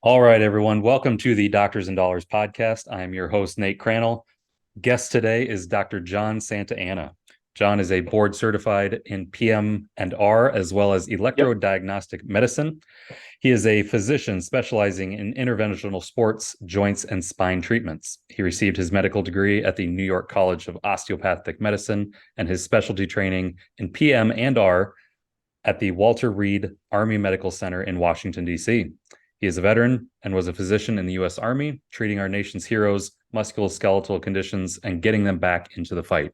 All right, everyone. Welcome to the Doctors and Dollars podcast. I'm your host, Nate Crannell. Guest today is Dr. John Santa Anna. John is a board certified in PM and R as well as Yep. electrodiagnostic medicine. He is a physician specializing in interventional sports, joints, and spine treatments. He received his medical degree at the New York College of Osteopathic Medicine and his specialty training in PM and R at the Walter Reed Army Medical Center in Washington, D.C. He is a veteran and was a physician in the U.S. Army, treating our nation's heroes, musculoskeletal conditions, and getting them back into the fight.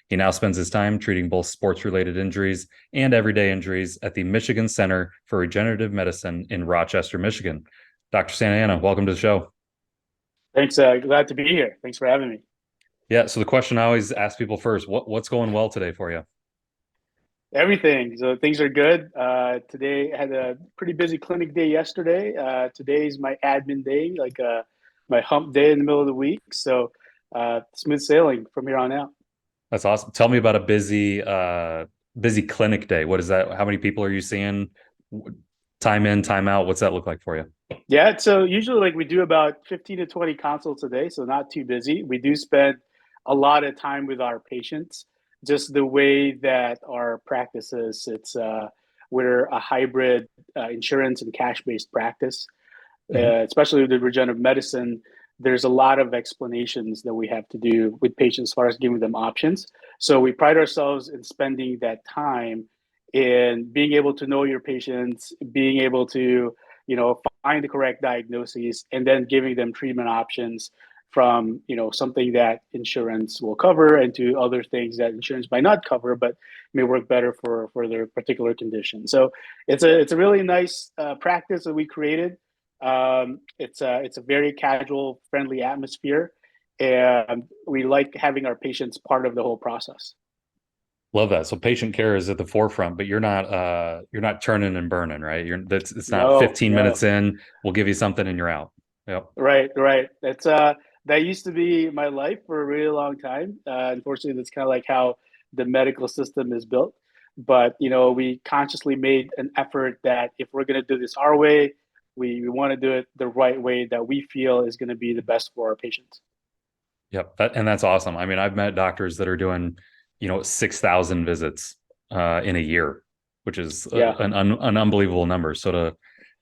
He now spends his time treating both sports-related injuries and everyday injuries at the Michigan Center for Regenerative Medicine in Rochester, Michigan. Dr. Santa Anna, welcome to the show. Thanks. Glad to be here. Thanks for having me. Yeah, so the question I always ask people first, what's going well today for you? Everything. So things are good. Today I had a pretty busy clinic day yesterday. Today's my admin day, my hump day in the middle of the week. So smooth sailing from here on out. That's awesome. Tell me about a busy clinic day. What is that? How many people are you seeing? Time in, time out. What's that look like for you? Yeah. So usually we do about 15 to 20 consults a day. So not too busy. We do spend a lot of time with our patients. Just the way that our practice is, we're a hybrid insurance and cash based practice. Mhm. Especially with the regenerative medicine, there's a lot of explanations that we have to do with patients as far as giving them options. So we pride ourselves in spending that time in being able to know your patients, being able to, find the correct diagnoses, and then giving them treatment options from, something that insurance will cover and to other things that insurance might not cover, but may work better for their particular condition. So it's a really nice practice that we created. It's a very casual, friendly atmosphere, and we like having our patients part of the whole process. Love that. So patient care is at the forefront, but you're not turning and burning, right? It's not No, 15 minutes no, in, we'll give you something and you're out. Yep. right, right. That used to be my life for a really long time. Unfortunately, that's kind of like how the medical system is built. But we consciously made an effort that if we're going to do this our way, we want to do it the right way that we feel is going to be the best for our patients. Yep. And that's awesome. I mean, I've met doctors that are doing, 6,000 visits in a year, which is Yeah. an unbelievable number. So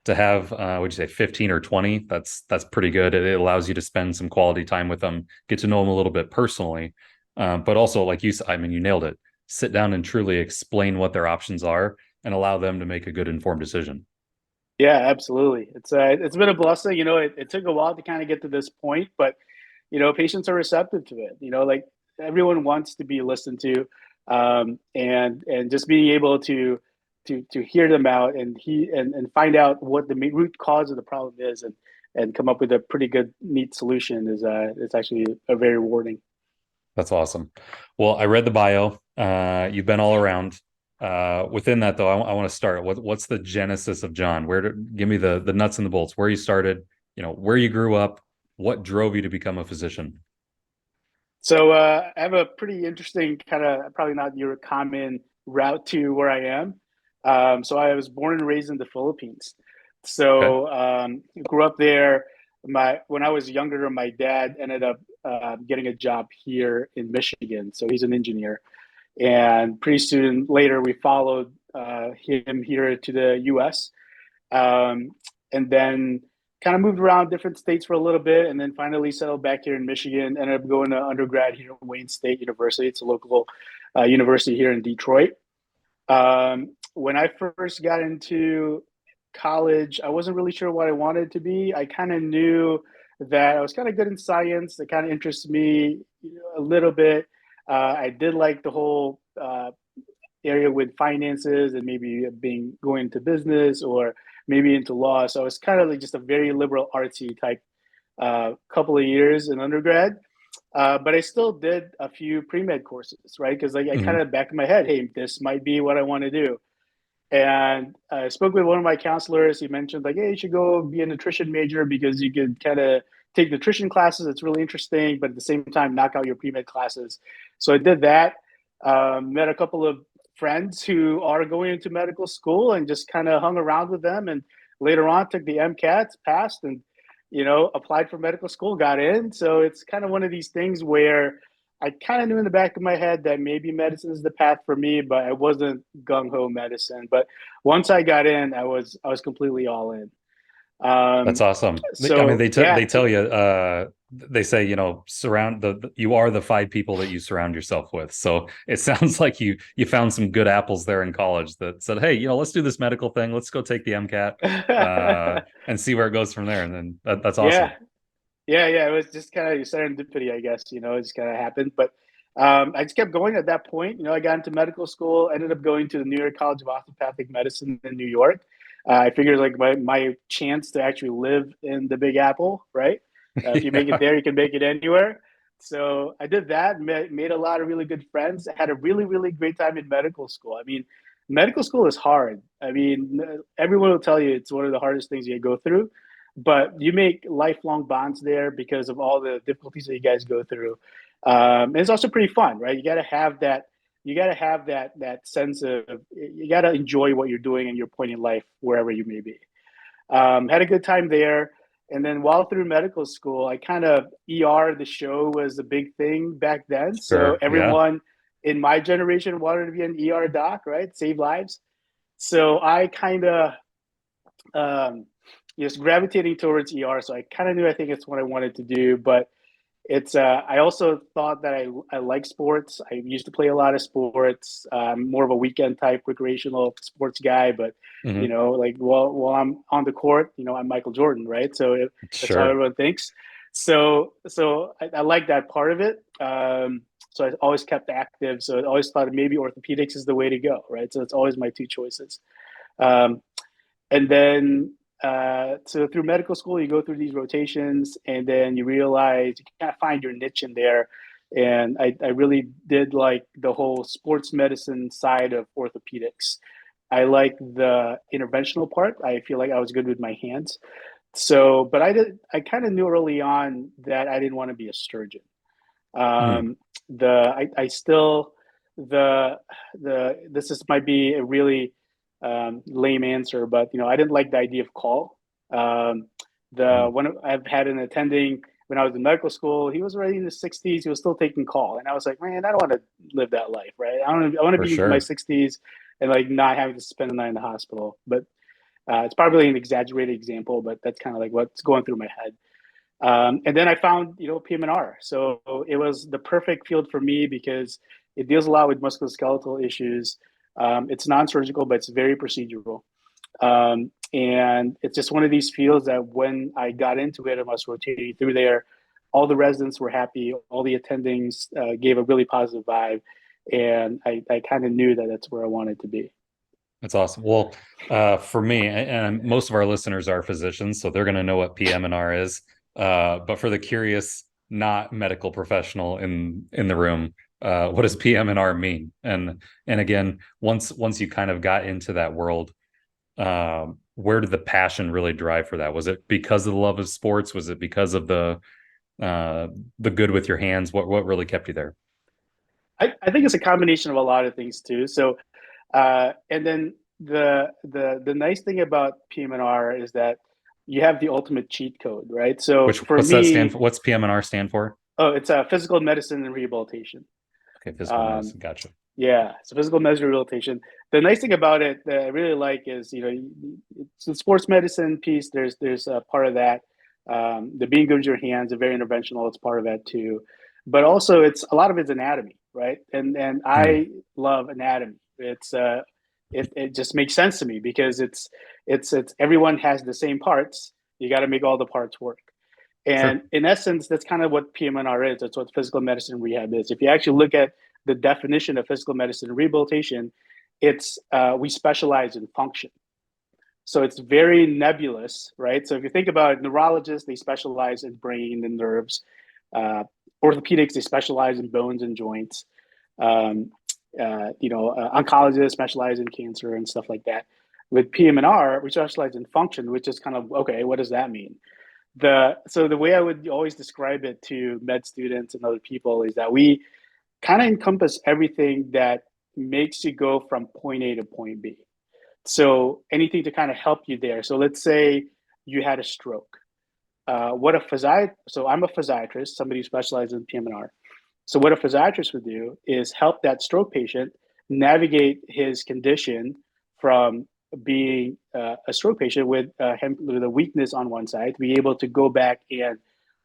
to have would you say 15 or 20, that's pretty good. It allows you to spend some quality time with them, get to know them a little bit personally. But also, like you said, I mean, you nailed it. Sit down and truly explain what their options are and allow them to make a good informed decision. Yeah, absolutely. It's been a blessing. It took a while to kind of get to this point, but patients are receptive to it. Like everyone wants to be listened to, and just being able to hear them out and find out what the root cause of the problem is, and come up with a pretty good, neat solution is it's actually a very rewarding. That's awesome. Well, I read the bio. You've been all around. Within that, though, I want to start. What's the genesis of John? Give me the nuts and the bolts. Where you started, where you grew up, what drove you to become a physician? So I have a pretty interesting kind of probably not your common route to where I am. So I was born and raised in the Philippines. Okay. So grew up there. When I was younger, my dad ended up getting a job here in Michigan. So he's an engineer, and pretty soon later we followed him here to the U.S. Um, and then kind of moved around different states for a little bit, and then finally settled back here in Michigan. Ended up going to undergrad here at Wayne State University. It's a local university here in Detroit. When I first got into college, I wasn't really sure what I wanted to be. I kind of knew that I was kind of good in science. That kind of interests me a little bit. I did like the whole area with finances and maybe being going into business or maybe into law. So I was kind of like just a very liberal artsy type couple of years in undergrad. But I still did a few pre-med courses, right? Because like I kind Hmm. of back in my head, hey, this might be what I want to do. And I spoke with one of my counselors. He mentioned like, hey, you should go be a nutrition major because you could kind of take nutrition classes. It's really interesting, but at the same time, knock out your pre-med classes. So I did that. Met a couple of friends who are going into medical school and just kind of hung around with them and later on took the MCATs, passed, and applied for medical school, got in. So it's kind of one of these things where I kind of knew in the back of my head that maybe medicine is the path for me, but I wasn't gung ho medicine. But once I got in, I was completely all in. That's Um, awesome. I mean, so yeah, they tell you, they say, surround you are the five people that you surround yourself with. So it sounds like you found some good apples there in college that said, hey, let's do this medical thing. Let's go take the MCAT, and see where it goes from there. And then that's yeah, awesome. yeah. It was just kind of serendipity, I guess. It just kind of happened. But I just kept going at that point. I got into medical school, ended up going to the New York College of Osteopathic Medicine in New York. I figured like my chance to actually live in the Big Apple, right? If you make it Yeah, there, you can make it anywhere. So I did that, made a lot of really good friends, had a really, really great time in medical school. I mean, medical school is hard. I mean, everyone will tell you it's one of the hardest things you go through, but you make lifelong bonds there because of all the difficulties that you guys go through. And it's also pretty fun, right? You got to have that. You got to have that sense of you got to enjoy what you're doing in your point in life, wherever you may be. Had a good time there. And then while through medical school, I kind of the show was a big thing back then. So sure. Yeah. everyone in my generation wanted to be an doc, right? Save lives. So I kind of um, just gravitating towards So I kind of knew I think it's what I wanted to do, but it's I also thought that I like sports. I used to play a lot of sports. I'm more of a weekend type recreational sports guy, but Hmm. like while I'm on the court, I'm Michael Jordan, right? So that's how Sure. everyone thinks. So I like that part of it. So I always kept active. So I always thought maybe orthopedics is the way to go, right? So it's always my two choices. Um, and then so through medical school you go through these rotations and then you realize you can't find your niche in there, and I really did like the whole sports medicine side of orthopedics. I like the interventional part. I feel like I was good with my hands. So but I kind of knew early on that I didn't want to be a surgeon. Mm. I still the this is might be a really lame answer, but I didn't like the idea of call. The Mm. one I've had an attending when I was in medical school, he was already in his 60s. He was still taking call, and I was like, man, I don't want to live that life, right? I want to For be in my sure. 60s and like not having to spend the night in the hospital. But it's probably an exaggerated example, but that's kind of like what's going through my head. And then I found, PM&R. So it was the perfect field for me because it deals a lot with musculoskeletal issues. It's non-surgical, but it's very procedural. And it's just one of these fields that when I got into it and was rotating through there, all the residents were happy. All the attendings gave a really positive vibe. And I kind of knew that that's where I wanted to be. That's awesome. Well, for me, and most of our listeners are physicians, so they're going to know what PM&R is. But for the curious, not medical professional in the room, what does PM&R mean? And again, once you kind of got into that world, where did the passion really drive for that? Was it because of the love of sports? Was it because of uh, the good with your hands? What really kept you there? I think it's a combination of a lot of things too. So and then the nice thing about PM&R is that you have the ultimate cheat code, right? So Which for what's that stand me, for? What's PM&R stand for? it's physical medicine and rehabilitation. Okay, physical Um, medicine. Gotcha. yeah, so physical medicine rehabilitation. The nice thing about it that I really like is it's the sports medicine piece. There's a part of that. The being good with your hands, are very interventional. It's part of that too, but also it's a lot of it's anatomy, right? And Mm, I love anatomy. It just makes sense to me because it's everyone has the same parts. You got to make all the parts work. And sure. in essence, that's kind of what PM&R is. That's what physical medicine rehab is. If you actually look at the definition of physical medicine rehabilitation, it's we specialize in function. So it's very nebulous, right? So if you think about neurologists, they specialize in brain and nerves. Orthopedics, they specialize in bones and joints. Um, Oncologists specialize in cancer and stuff like that. With PM&R, we specialize in function, which is kind of okay. What does that mean? The way I would always describe it to med students and other people is that we kind of encompass everything that makes you go from point A to point B. So anything to kind of help you there. So let's say you had a stroke. So I'm a physiatrist, somebody who specializes in PM&R. So what a physiatrist would do is help that stroke patient navigate his condition from being a stroke patient with with a weakness on one side to be able to go back and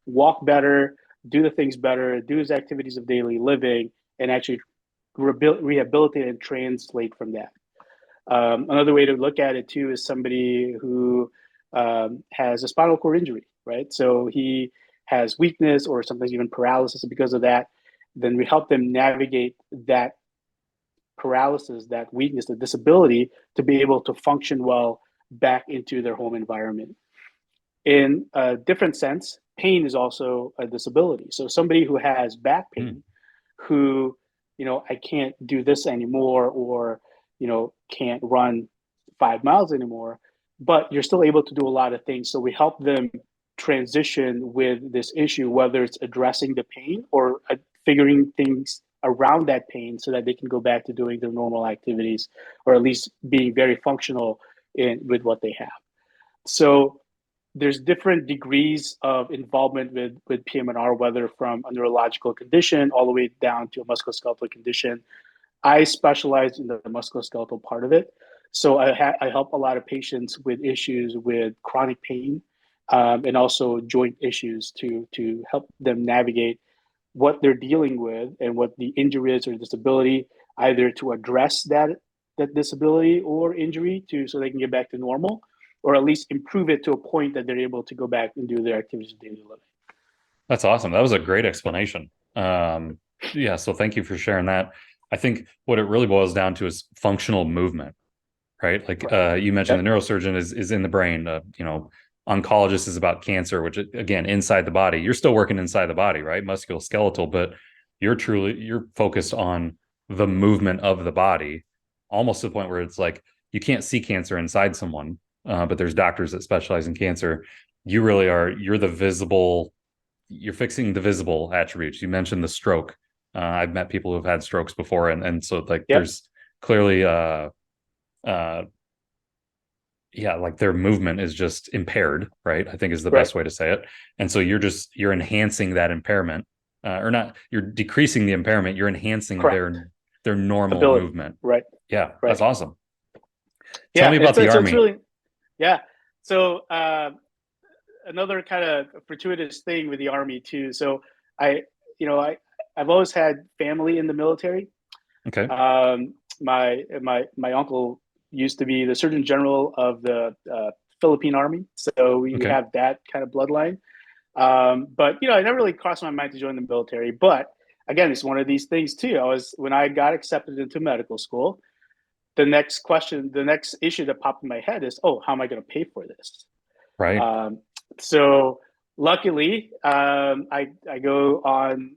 walk better, do the things better, do his activities of daily living, and actually rehabilitate and translate from that. Another way to look at it too is somebody who has a spinal cord injury, right? So he has weakness or sometimes even paralysis because of that. Then we help them navigate that paralysis, that weakness, the disability to be able to function well back into their home environment. In a different sense, pain is also a disability. So somebody who has back pain, who, I can't do this anymore, or, can't run 5 miles anymore, but you're still able to do a lot of things. So we help them transition with this issue, whether it's addressing the pain or figuring things around that pain so that they can go back to doing their normal activities, or at least being very functional with what they have. So there's different degrees of involvement with PM&R, whether from a neurological condition all the way down to a musculoskeletal condition. I specialize in the musculoskeletal part of it. So I help a lot of patients with issues with chronic pain, and also joint issues to help them navigate what they're dealing with and what the injury is or disability, either to address that disability or injury so they can get back to normal, or at least improve it to a point that they're able to go back and do their activities of daily living. That's awesome. That was a great explanation. Yeah, so thank you for sharing that. I think what it really boils down to is functional movement, right? Like Right. you mentioned, Yep. the neurosurgeon is in the brain. Oncologist is about cancer, which again inside the body. You're still working inside the body, right? Musculoskeletal, but you're focused on the movement of the body, almost to the point where it's like you can't see cancer inside someone, but there's doctors that specialize in cancer. You really are. You're the visible. You're fixing the visible attributes. You mentioned the stroke. I've met people who've had strokes before, and so like Yep. there's clearly uh yeah, like their movement is just impaired, right? I think is the Right. best way to say it. And so you're enhancing that impairment, or not, you're decreasing the impairment, you're enhancing Correct. their normal Ability. movement. Right. Yeah, Right. that's awesome. Tell Yeah. me about the So it's army. really, yeah. So another kind of fortuitous thing with the Army too. So I, you know, I I've always had family in the military. Okay. My uncle used to be the Surgeon General of the Philippine Army, so we Okay. have that kind of bloodline. But it never really crossed my mind to join the military. But again, it's one of these things too. When I got accepted into medical school, the next issue that popped in my head is, oh, how am I going to pay for this? Right. Um, so luckily, I go on.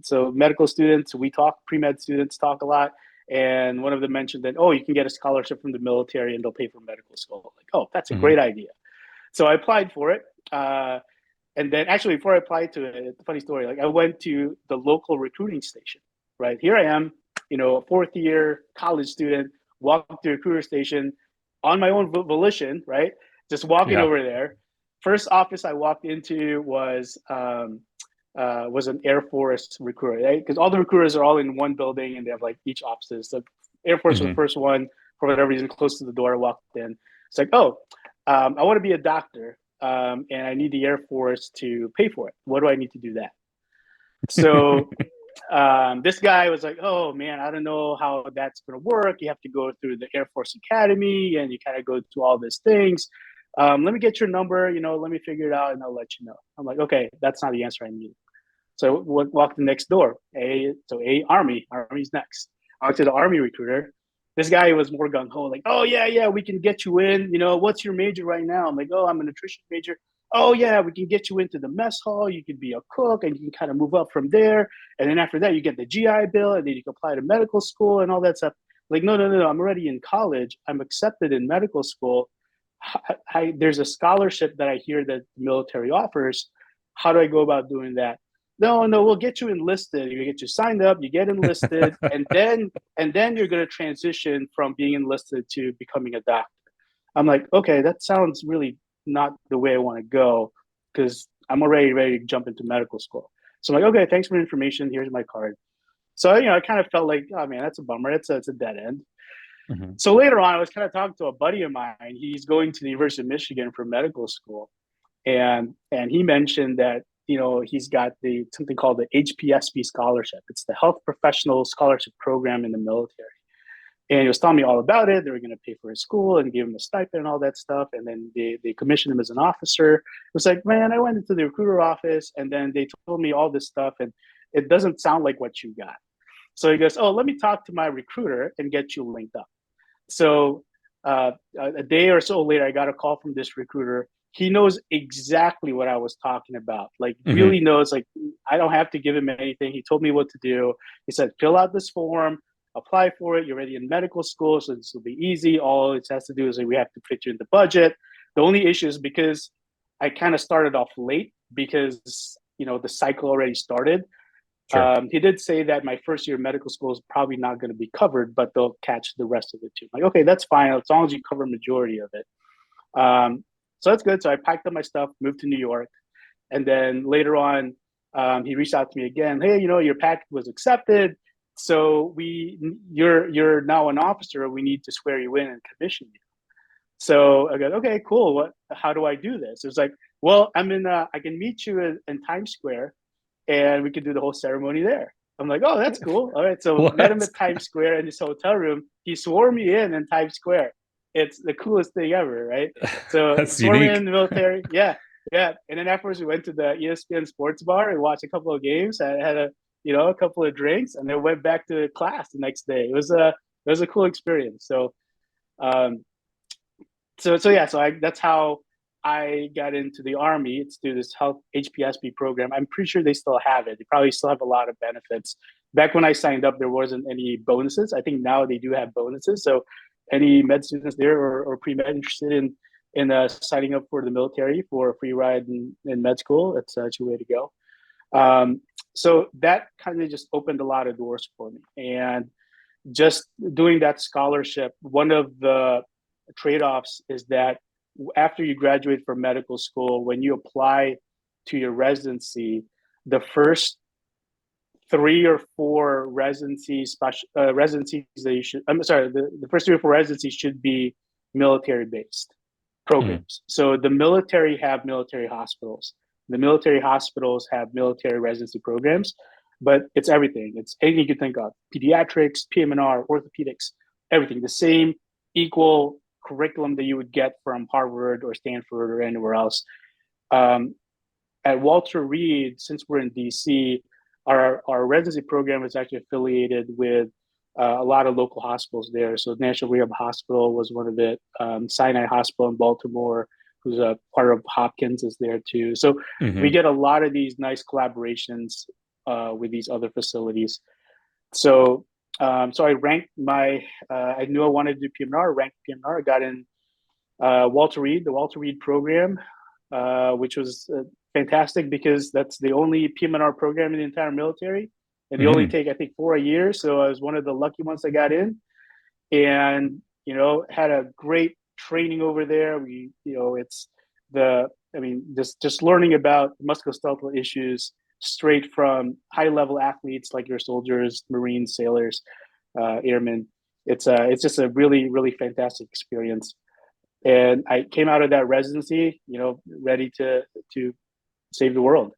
So medical students, we talk. Pre-med students talk a lot, and one of them mentioned that, oh, you can get a scholarship from the military and they'll pay for medical school. Like, oh, that's a Mm-hmm. great idea. So I applied for it. And then actually, before I applied to it, funny story. Like I went to the local recruiting station. Right here, I am, a fourth year college student, walked to the recruiter station on my own volition. Right, just walking Yeah. over there. First office I walked into was an Air Force recruiter, right? Because all the recruiters are all in one building and they have like each offices. So Air Force was the Mm-hmm. first one, for whatever reason, close to the door. I walked in. It's like, oh, I want to be a doctor, and I need the Air Force to pay for it. What do I need to do that? So this guy was like, oh man, I don't know how that's going to work. You have to go through the Air Force Academy and you kind of go through all these things. Let me get your number, let me figure it out and I'll let you know. I'm like, okay, that's not the answer I need. So walked the next door. Army's next. I went to the Army recruiter. This guy was more gung ho, like, oh yeah, we can get you in. What's your major right now? I'm like, oh, I'm a nutrition major. Oh yeah, we can get you into the mess hall. You could be a cook, and you can kind of move up from there. And then after that, you get the GI Bill, and then you can apply to medical school and all that stuff. Like, no. I'm already in college. I'm accepted in medical school. There's a scholarship that I hear that the military offers. How do I go about doing that? no, we'll get you enlisted. You get you signed up, you get enlisted, and then you're going to transition from being enlisted to becoming a doctor. I'm like, okay, that sounds really not the way I want to go because I'm already ready to jump into medical school. So I'm like, okay, thanks for the information. Here's my card. So I kind of felt like, oh man, that's a bummer. It's a dead end. Mhm. So later on, I was kind of talking to a buddy of mine. He's going to the University of Michigan for medical school, and he mentioned that he's got the something called the HPSP scholarship. It's the Health Professional Scholarship Program in the military. And he was telling me all about it. They were going to pay for his school and give him a stipend and all that stuff. And then they commissioned him as an officer. It was like, man, I went into the recruiter office and then they told me all this stuff and it doesn't sound like what you got. So he goes, oh, let me talk to my recruiter and get you linked up. So a day or so later, I got a call from this recruiter. He knows exactly what I was talking about. Like, Mhm. really knows. Like, I don't have to give him anything. He told me what to do. He said, fill out this form, apply for it. You're already in medical school, so this will be easy. All it has to do is like, we have to fit you in the budget. The only issue is because I kind of started off late because the cycle already started. Sure. He did say that my first year of medical school is probably not going to be covered, but they'll catch the rest of it too. I'm like, okay, that's fine as long as you cover majority of it. So that's good. So I packed up my stuff, moved to New York, and then later on, he reached out to me again. Hey, your packet was accepted, so you're now an officer. We need to swear you in and commission you. So I go, okay, cool. How do I do this? It was like, well, I can meet you in Times Square and we could do the whole ceremony there. I'm like, oh, that's cool. All right. So met him What? at Times Square in his hotel room. He swore me in Times Square. It's the coolest thing ever, right? So That's swore me unique. in the military. Yeah. Yeah. And then afterwards we went to the ESPN sports bar and watched a couple of games. I had a couple of drinks and then went back to class the next day. It was a cool experience. Um, so yeah, that's how I got into the army. It's through this health HPSP program. I'm pretty sure they still have it. They probably still have a lot of benefits. Back when I signed up, there wasn't any bonuses. I think now they do have bonuses. So any med students there or pre-med interested in signing up for the military for a free ride in med school, it's a way to go. So that kind of just opened a lot of doors for me. And just doing that scholarship, one of the trade-offs is that after you graduate from medical school, when you apply to your residency, the first 3 or 4 residencies that you should, I'm sorry, the first 3 or 4 residencies should be military based Mhm. programs. So the military have military hospitals. The military hospitals have military residency programs, but it's everything. It's anything you can think of: pediatrics, PM&R, orthopedics, everything. The same equal curriculum that you would get from Harvard or Stanford or anywhere else. Um, at Walter Reed, since we're in DC, our residency program is actually affiliated with a lot of local hospitals there. So National Rehab Hospital was one of it. Sinai Hospital in Baltimore, who's a part of Hopkins, is there too. So we Mhm. get a lot of these nice collaborations with these other facilities. So I ranked I knew I wanted to do PM&R, ranked PM&R. I got in the Walter Reed program, which was fantastic because that's the only PM&R program in the entire military. And they only Mhm. take, I think, 4 years. So I was one of the lucky ones that got in and, had a great training over there. It's just learning about musculoskeletal issues straight from high level athletes like your soldiers, Marines, sailors, airmen. It's just a really, really fantastic experience. And I came out of that residency, ready to save the world.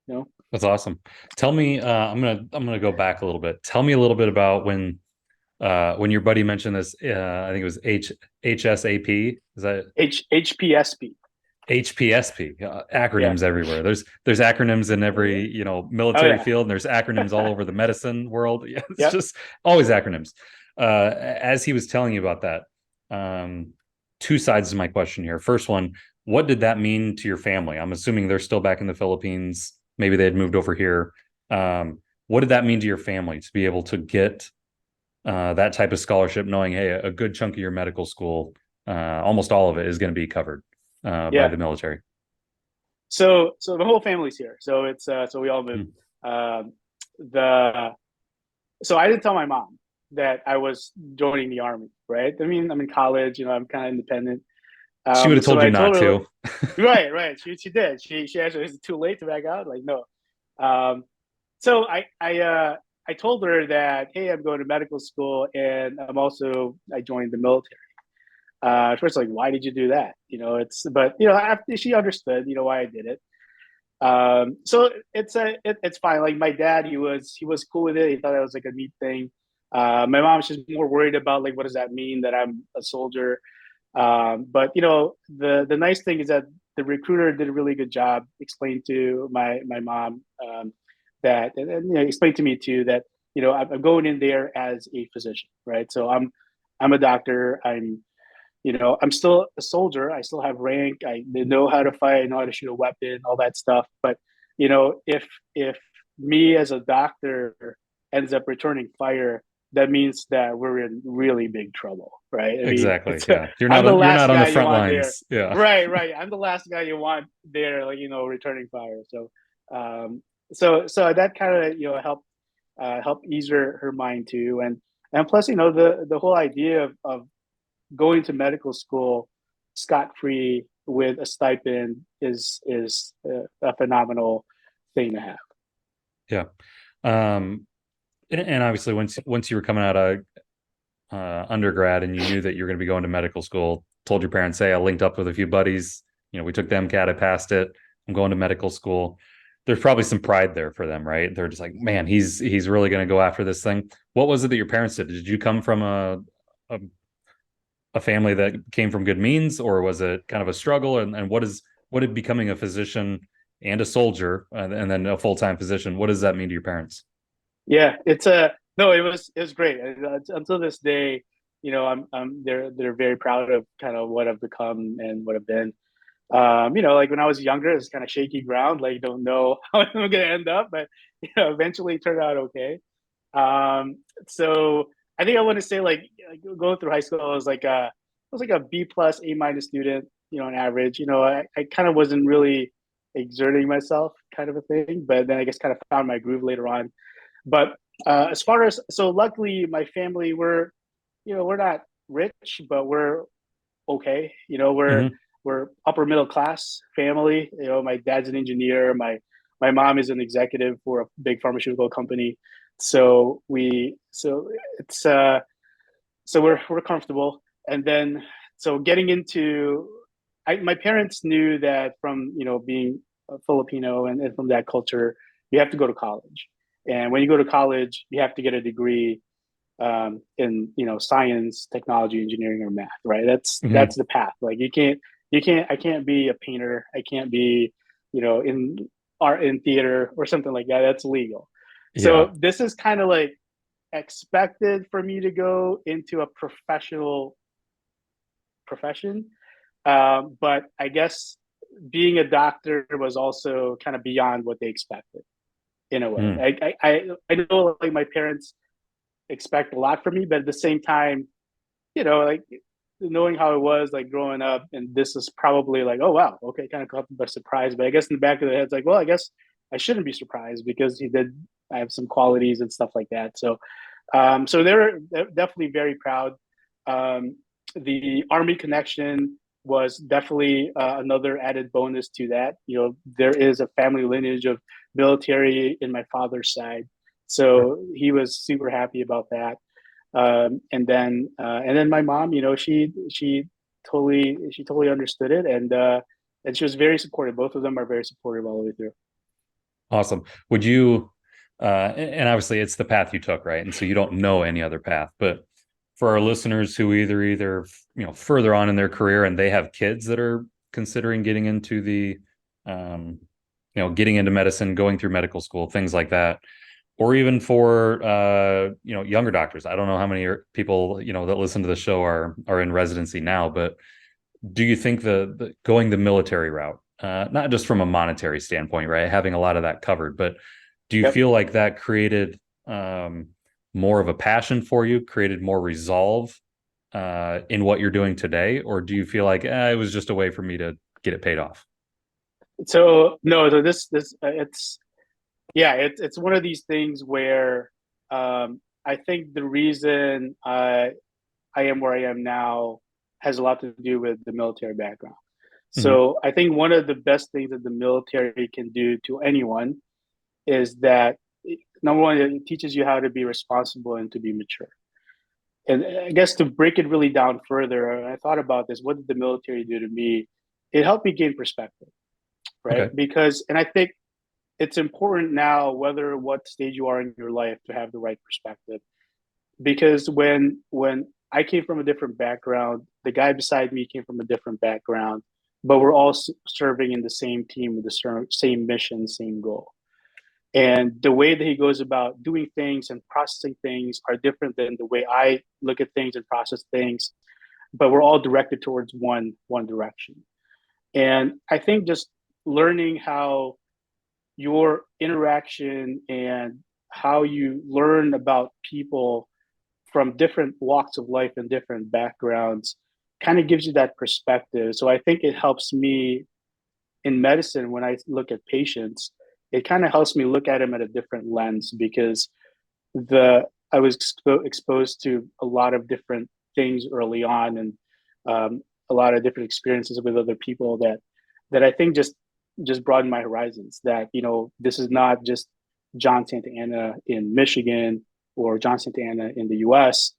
You know, That's awesome. Tell me, I'm gonna go back a little bit. Tell me a little bit about when your buddy mentioned this. I think it was HSAP. Is that HPSP. HPSP? Yeah. Acronyms everywhere. There's acronyms in Oh yeah. every Oh military yeah. field, and there's acronyms all over the medicine world. Yeah, it's Yep. just always acronyms. As he was telling you about that, um, two sides to my question here. First one, what did that mean to your family? I'm assuming they're still back in the Philippines. Maybe they had moved over here. What did that mean to your family to be able to get that type of scholarship, knowing, hey, a good chunk of your medical school, almost all of it is going to be covered by Yeah. the military? So the whole family's here. So we all Hmm. moved. Um, the so I didn't tell my mom that I was joining the army, right? I mean, I'm in college, I'm kind of independent. She would have So told you I not told her, like, to. right. She did. She actually, is it too late to back out? Like, no. Um, so I told her that, hey, I'm going to medical school, and I joined the military. First, like, why did you do that? But after she understood, why I did it. So it's fine. Like my dad, he was cool with it. He thought it was like a neat thing. My mom's just more worried about like what does that mean that I'm a soldier. But the nice thing is that the recruiter did a really good job explaining to my mom that and explained to me too that I'm going in there as a physician, right? So I'm a doctor. I'm still a soldier. I still have rank. I know how to fight. I know how to shoot a weapon, all that stuff. But if me as a doctor ends up returning fire, that means that we're in really big trouble, right? I mean, Exactly. Yeah. I'm the You're last not on the guy you front want there. lines. Yeah. Right. I'm the last guy you want there, like returning fire. So that kind of help ease her mind too, and plus the whole idea of going to medical school scot free with a stipend is a phenomenal thing to have. Yeah. And obviously once you were coming out of undergrad and you knew that you were going to be going to medical school, told your parents, hey, I linked up with a few buddies. We took the MCAT, I passed it. I'm going to medical school. There's probably some pride there for them, right? They're just like, man, he's really going to go after this thing. What was it that your parents did? Did you come from a, a family that came from good means, or was it kind of a struggle? And what did becoming a physician and a soldier and then a full-time physician, what does that mean to your parents? Yeah, it's a no. It was great. Until this day, they're very proud of kind of what I've become and what I've been. Like when I was younger, it's kind of shaky ground. Like, don't know how I'm going to end up, but eventually it turned out okay. So I think I want to say like going through high school, I was like a B plus, A minus student, on average. I kind of wasn't really exerting myself, kind of a thing. But then I guess kind of found my groove later on. But as far as so, luckily my family we're not rich, but we're okay. Mm-hmm. We're upper middle class family. My dad's an engineer. My mom is an executive for a big pharmaceutical company. So it's so we're comfortable. And then so getting into my parents knew that from being a Filipino and from that culture, you have to go to college. And when you go to college, you have to get a degree in science, technology, engineering, or math. Right? Mm-hmm. That's the path. Like you can't. I can't be a painter. I can't be in art in theater or something like that. That's illegal. Yeah. So this is kind of like expected for me to go into a professional profession. But I guess being a doctor was also kind of beyond what they expected in a way. Mm. I know like my parents expect a lot from me, but at the same time, like knowing how it was like growing up, and this is probably like, oh wow, okay, kind of caught them by surprise. But I guess in the back of the head, it's like, well, I guess I shouldn't be surprised because he did. I have some qualities and stuff like that. So they're definitely very proud. Um, the Army connection was definitely another added bonus to that. There is a family lineage of military in my father's side, Sure. so he was super happy about that. And then my mom, she totally understood it, and she was very supportive. Both of them are very supportive all the way through. Awesome. Would you, and obviously it's the path you took, right? And so you don't know any other path, but for our listeners who either, further on in their career and they have kids that are considering getting into um, getting into medicine, going through medical school, things like that, or even for, younger doctors. I don't know how many people, that listen to the show are in residency now, but do you think the going the military route, not just from a monetary standpoint, right, having a lot of that covered, but do you Yep. feel like that created more of a passion for you, created more resolve in what you're doing today, or do you feel like it was just a way for me to get it paid off? So no, so this it's Yeah, it's one of these things where I think the reason I am where I am now has a lot to do with the military background. Hmm. So I think one of the best things that the military can do to anyone is that, number one, it teaches you how to be responsible and to be mature. And I guess to break it really down further, I thought about this. What did the military do to me? It helped me gain perspective, right? Okay. Because, and I think it's important now, whether what stage you are in your life, to have the right perspective. Because when I came from a different background, the guy beside me came from a different background, but we're all serving in the same team with the same mission, same goal. And the way that he goes about doing things and processing things are different than the way I look at things and process things, but we're all directed towards one direction. And I think just learning how your interaction and how you learn about people from different walks of life and different backgrounds kind of gives you that perspective. So I think it helps me in medicine when I look at patients. It kind of helps me look at them at a different lens because the I was exposed to a lot of different things early on, and a lot of different experiences with other people that I think just broaden my horizons. That this is not just John Santa Ana in Michigan or John Santa Ana in the U.S.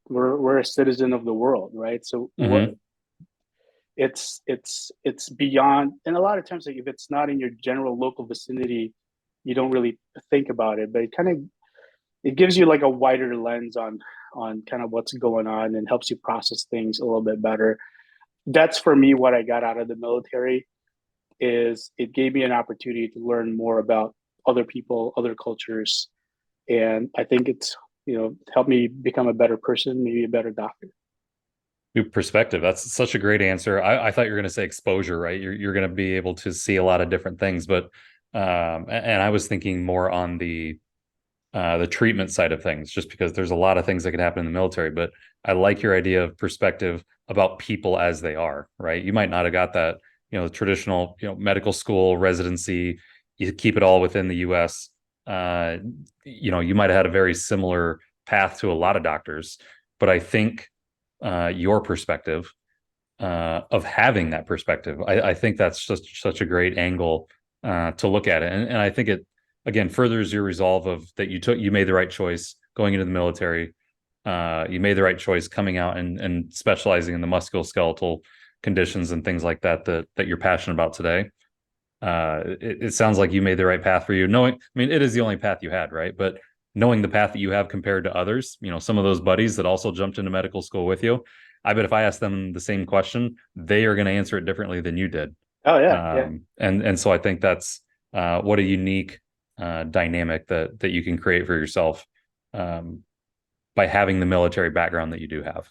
We're a citizen of the world, right? So what Hmm. it's beyond, and a lot of times, like, if it's not in your general local vicinity, you don't really think about it, but it gives you like a wider lens on kind of what's going on and helps you process things a little bit better. That's for me what I got out of the military. Is it gave me an opportunity to learn more about other people, other cultures, and I think it's helped me become a better person, maybe a better doctor. New perspective. That's such a great answer. I thought you were going to say exposure, right? You're going to be able to see a lot of different things, but and I was thinking more on the treatment side of things, just because there's a lot of things that can happen in the military. But I like your idea of perspective about people as they are, right? You might not have got that, the traditional, medical school residency. You keep it all within the U.S. You might have had a very similar path to a lot of doctors, but I think your perspective of having that perspective. I think that's just such a great angle to look at it, and I think it again furthers your resolve of that you made the right choice going into the military. You made the right choice coming out and specializing in the musculoskeletal conditions and things like that you're passionate about today. It sounds like you made the right path for you. Knowing, I mean, it is the only path you had, right? But knowing the path that you have compared to others, some of those buddies that also jumped into medical school with you, I bet if I ask them the same question, they are going to answer it differently than you did. Oh yeah, yeah, And so I think that's what a unique dynamic that you can create for yourself um, by having the military background that you do have.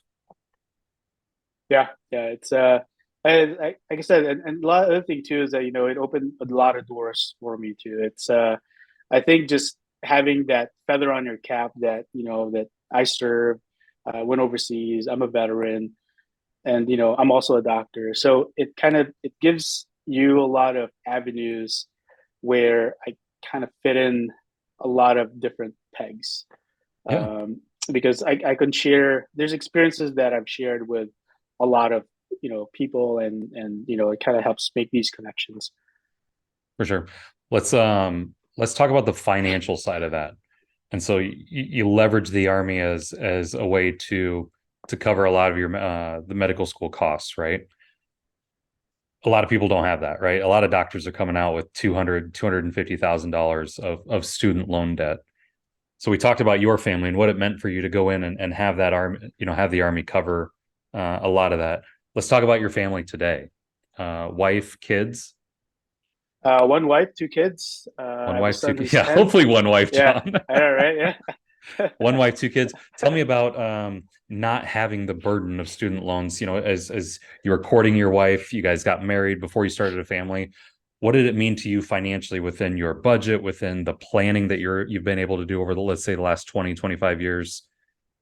yeah. It's like I said, and a lot of other thing too is that it opened a lot of doors for me too. It's I think just having that feather on your cap that that I served, went overseas. I'm a veteran, and I'm also a doctor. So it gives you a lot of avenues where I kind of fit in a lot of different pegs. Yeah, Um, because I can share. There's experiences that I've shared with a lot of people, and it kind of helps make these connections. for sure. Let's talk about the financial side of that. And so you leverage the army as a way to cover a lot of your the medical school costs, right? A lot of people don't have that, right? A lot of doctors are coming out with $250,000 of student loan debt. So we talked about your family and what it meant for you to go in and have that army, have the army cover a lot of that. Let's talk about your family today. Wife, kids, One wife, two kids. I one have a wife, two son kids. who's Yeah, 10. hopefully one wife, Yeah, John. I know, right? Yeah. One wife, two kids. Tell me about not having the burden of student loans. As you were courting your wife, you guys got married before you started a family. What did it mean to you financially within your budget, within the planning that you've been able to do over let's say the last 20, 25 years,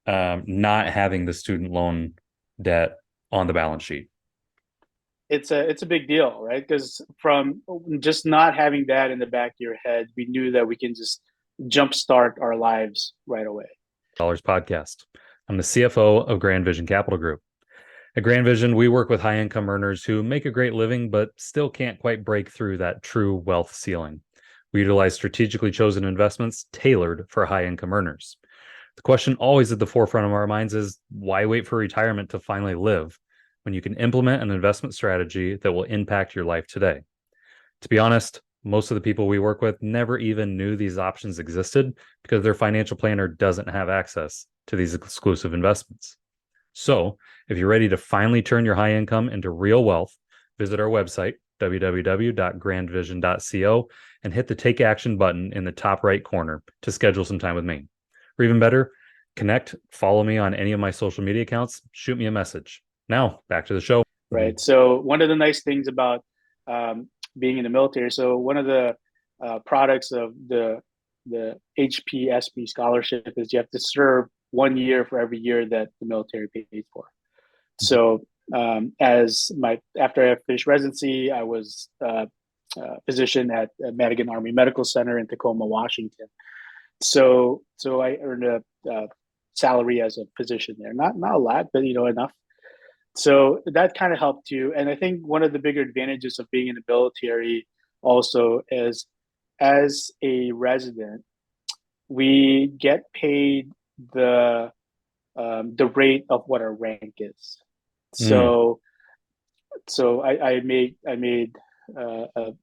not having the student loan debt on the balance sheet? it's a big deal, right? Because from just not having that in the back of your head, we knew that we can just jumpstart our lives right away. Dollars podcast. I'm the CFO of Grand Vision Capital Group. At Grand Vision, we work with high income earners who make a great living, but still can't quite break through that true wealth ceiling. We utilize strategically chosen investments tailored for high income earners. The question always at the forefront of our minds is why wait for retirement to finally live when you can implement an investment strategy that will impact your life today? To be honest, most of the people we work with never even knew these options existed because their financial planner doesn't have access to these exclusive investments. So, if you're ready to finally turn your high income into real wealth, visit our website, www.grandvision.co, and hit the Take Action button in the top right corner to schedule some time with me. Or even better, connect, follow me on any of my social media accounts, shoot me a message. Now, back to the show. Right. So one of the nice things about being in the military, so one of the products of the HPSP scholarship is you have to serve 1 year for every year that the military pays for. So as my after I finished residency, I was physician at Madigan Army Medical Center in Tacoma, Washington. So I earned a salary as a physician there. Not a lot, but enough. So that kind of helped too. And I think one of the bigger advantages of being in the military also is as a resident, we get paid the rate of what our rank is. Mm. So I made a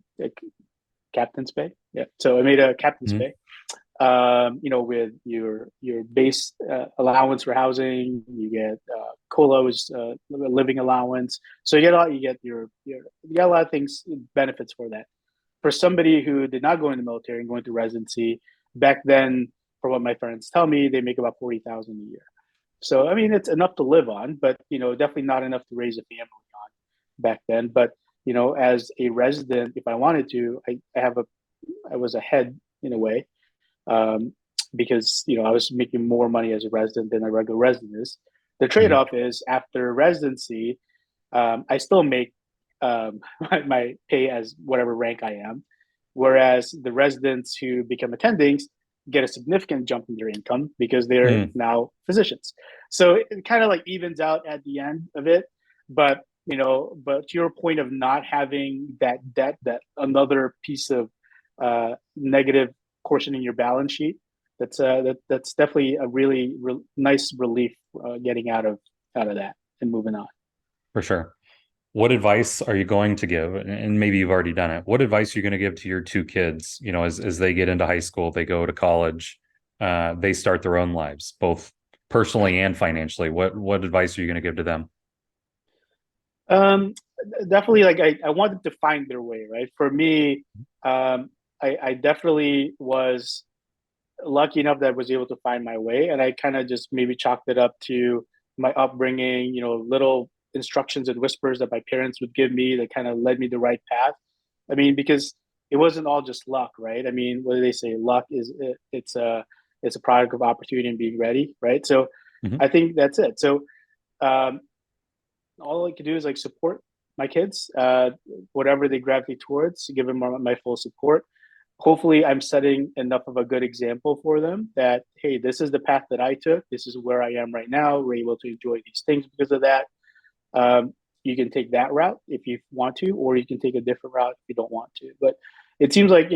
captain's pay. Yeah. So I made a captain's Mm. pay. With your base allowance for housing, you get colas, living allowance. So you get you get a lot of things, benefits for that. For somebody who did not go in the military and going through residency back then, for what my friends tell me, they make about 40,000 a year. So I mean, it's enough to live on, but definitely not enough to raise a family on back then. But as a resident, if I wanted to, I was ahead in a way, um, because I was making more money as a resident than a regular resident is. The Mm. trade-off is after residency, I still make my pay as whatever rank I am, whereas the residents who become attendings get a significant jump in their income because they're Mm. now physicians. So it kind of like evens out at the end of it. But but to your point of not having that debt, that another piece of negative portion in your balance sheet, that's definitely a really nice relief, getting out of that and moving on. For sure. What advice are you going to give? And maybe you've already done it. What advice are you going to give to your two kids, as they get into high school, they go to college, they start their own lives, both personally and financially? What advice are you going to give to them? Um, Definitely, like I want them to find their way, right? For me, I definitely was lucky enough that I was able to find my way, and I kind of just maybe chalked it up to my upbringing, little instructions and whispers that my parents would give me that kind of led me the right path. I mean, because it wasn't all just luck, right? I mean, what do they say? Luck is it's a product of opportunity and being ready, right? So Mhm. I think that's it. So um, all I could do is like support my kids, whatever they gravitate towards, give them my full support. Hopefully, I'm setting enough of a good example for them that, hey, this is the path that I took. This is where I am right now. We're able to enjoy these things because of that. You can take that route if you want to, or you can take a different route if you don't want to. But it seems like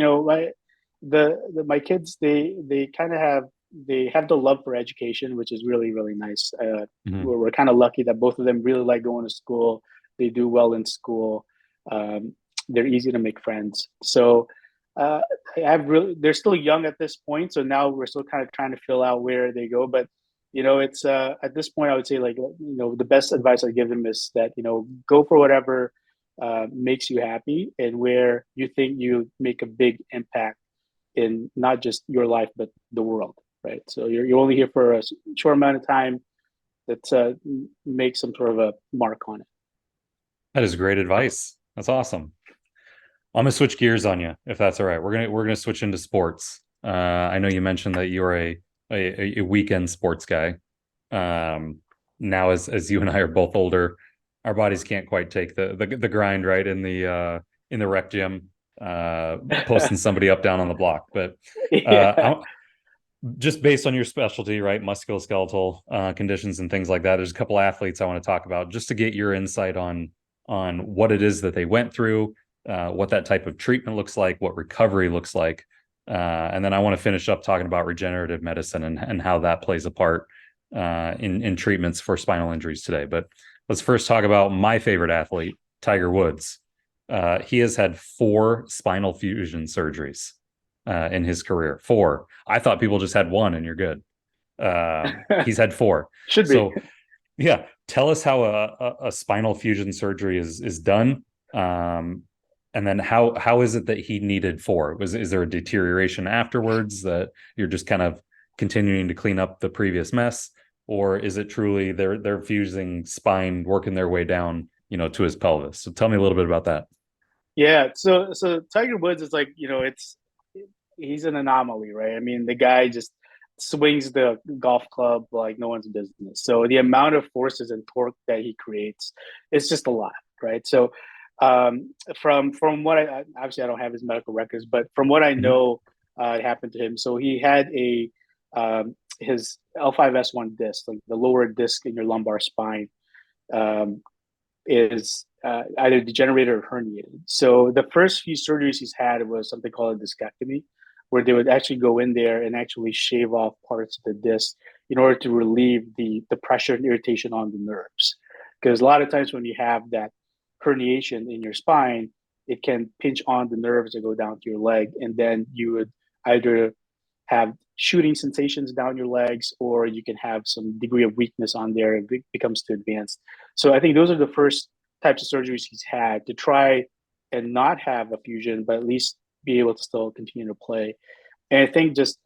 my kids, they kind of have the love for education, which is really really nice. Mhm. We're kind of lucky that both of them really like going to school. They do well in school. Um, they're easy to make friends. So uh, they're still young at this point. So now we're still kind of trying to fill out where they go. But it's at this point I would say, like, the best advice I give them is that go for whatever makes you happy and where you think you make a big impact in not just your life but the world, right? So you're only here for a short amount of time. Let's make some sort of a mark on it. That is great advice. That's awesome. I'm gonna switch gears on you, if that's all right. We're gonna switch into sports. I know you mentioned that you're a weekend sports guy. Um, Now as you and I are both older, our bodies can't quite take the grind, right, in the rec gym, posting somebody up down on the block. But Yeah. just based on your specialty, right, musculoskeletal conditions and things like that, there's a couple athletes I want to talk about just to get your insight on what it is that they went through, what that type of treatment looks like, what recovery looks like. And then I want to finish up talking about regenerative medicine and how that plays a part in treatments for spinal injuries today. But let's first talk about my favorite athlete, Tiger Woods. He has had 4 spinal fusion surgeries in his career. 4. I thought people just had 1 and you're good. He's had 4. Should be. So yeah, tell us how a spinal fusion surgery is done, and then how is it that he needed 4? Is there a deterioration afterwards that you're just kind of continuing to clean up the previous mess, or is it truly they're fusing spine, working their way down, to his pelvis? So tell me a little bit about that. Yeah. So Tiger Woods is like, he's an anomaly, right? I mean, the guy just swings the golf club like no one's business. So the amount of forces and torque that he creates is just a lot, right? So from what I obviously I don't have his medical records, but from what I Mhm. know, it happened to him. So he had his L5S1 disc, like the lower disc in your lumbar spine, um, is either degenerated or herniated. So the first few surgeries he's had was something called a discectomy, where they would actually go in there and actually shave off parts of the disc in order to relieve the pressure and irritation on the nerves. Because a lot of times when you have that herniation in your spine, it can pinch on the nerves that go down to your leg, and then you would either have shooting sensations down your legs, or you can have some degree of weakness on there. It becomes too advanced. So I think those are the first types of surgeries he's had to try and not have a fusion, but at least be able to still continue to play. And I think just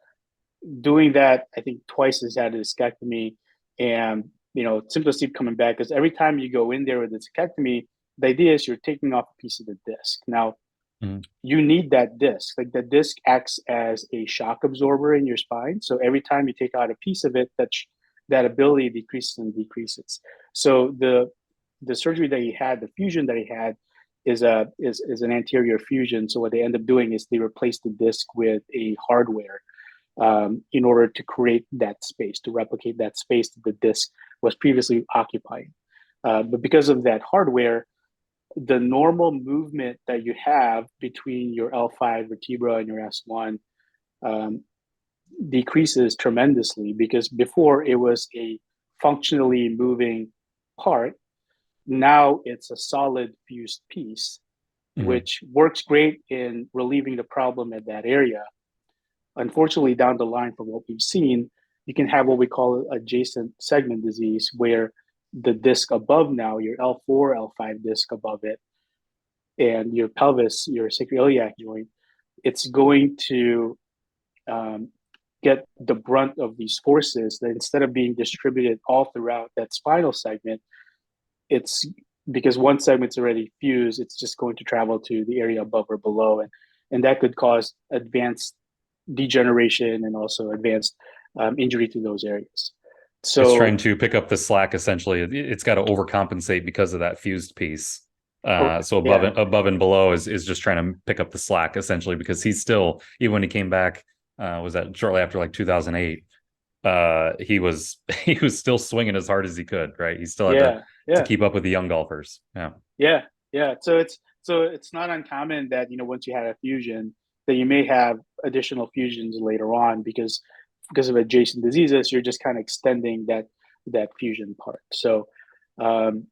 doing that, I think twice has had a discectomy, and symptoms keep coming back because every time you go in there with a discectomy, the idea is you're taking off a piece of the disc. Now, Mhm. you need that disc. Like the disc acts as a shock absorber in your spine. So every time you take out a piece of it, that ability decreases and decreases. So the surgery that he had, the fusion that he had, is an anterior fusion. So what they end up doing is they replace the disc with a hardware in order to create that space, to replicate that space that the disc was previously occupying. But because of that hardware, the normal movement that you have between your L5 vertebra and your S1 um, decreases tremendously, because before it was a functionally moving part. Now it's a solid fused piece, Mhm. which works great in relieving the problem at that area. Unfortunately, down the line, from what we've seen, you can have what we call adjacent segment disease, where the disc above now, your L4, L5 disc above it, and your pelvis, your sacroiliac joint, it's going to um, get the brunt of these forces that instead of being distributed all throughout that spinal segment, it's because one segment's already fused, it's just going to travel to the area above or below. And that could cause advanced degeneration and also advanced injury to those areas. It's So, trying to pick up the slack. Essentially, it's got to overcompensate because of that fused piece. correct. So Yeah. above and below is just trying to pick up the slack essentially, because he's still, even when he came back, was that shortly after like 2008, he was he was still swinging as hard as he could, right? He still had Yeah. to Yeah. keep up with the young golfers. Yeah. Yeah, yeah. So it's not uncommon that once you had a fusion, that you may have additional fusions later on, because of adjacent diseases. You're just kind of extending that fusion part. So, um,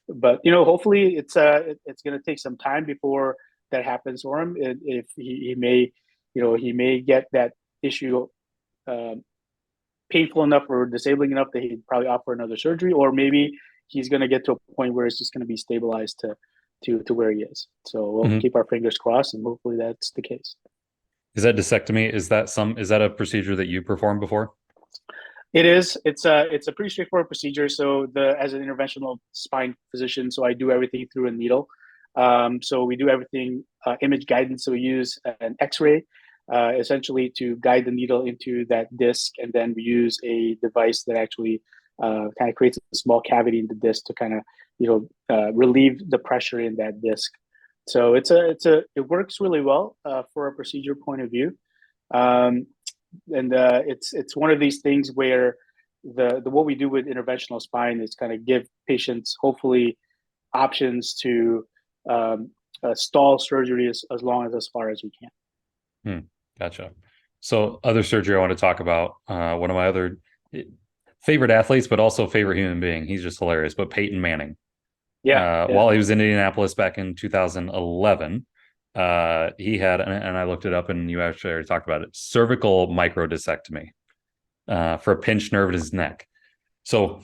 but hopefully it's going to take some time before that happens for him. If he may, he may get that issue um, painful enough or disabling enough that he'd probably offer another surgery, or maybe he's going to get to a point where it's just going to be stabilized to where he is. So we'll Mhm. keep our fingers crossed, and hopefully that's the case. Is that discectomy? Is that a procedure that you performed before? It is. It's a pretty straightforward procedure. So as an interventional spine physician, so I do everything through a needle. So we do everything image guidance. So we use an X-ray essentially to guide the needle into that disc, and then we use a device that actually kind of creates a small cavity in the disc to kind of relieve the pressure in that disc. So it works really well for a procedure point of view. Um, and it's one of these things where the what we do with interventional spine is kind of give patients hopefully options to stall surgery as long as far as we can. Gotcha. So other surgery I want to talk about, one of my other favorite athletes, but also favorite human being. He's just hilarious. But Peyton Manning, Yeah, yeah. while he was in Indianapolis back in 2011, he had, and I looked it up, and you actually already talked about it, cervical microdiscectomy for a pinched nerve in his neck. So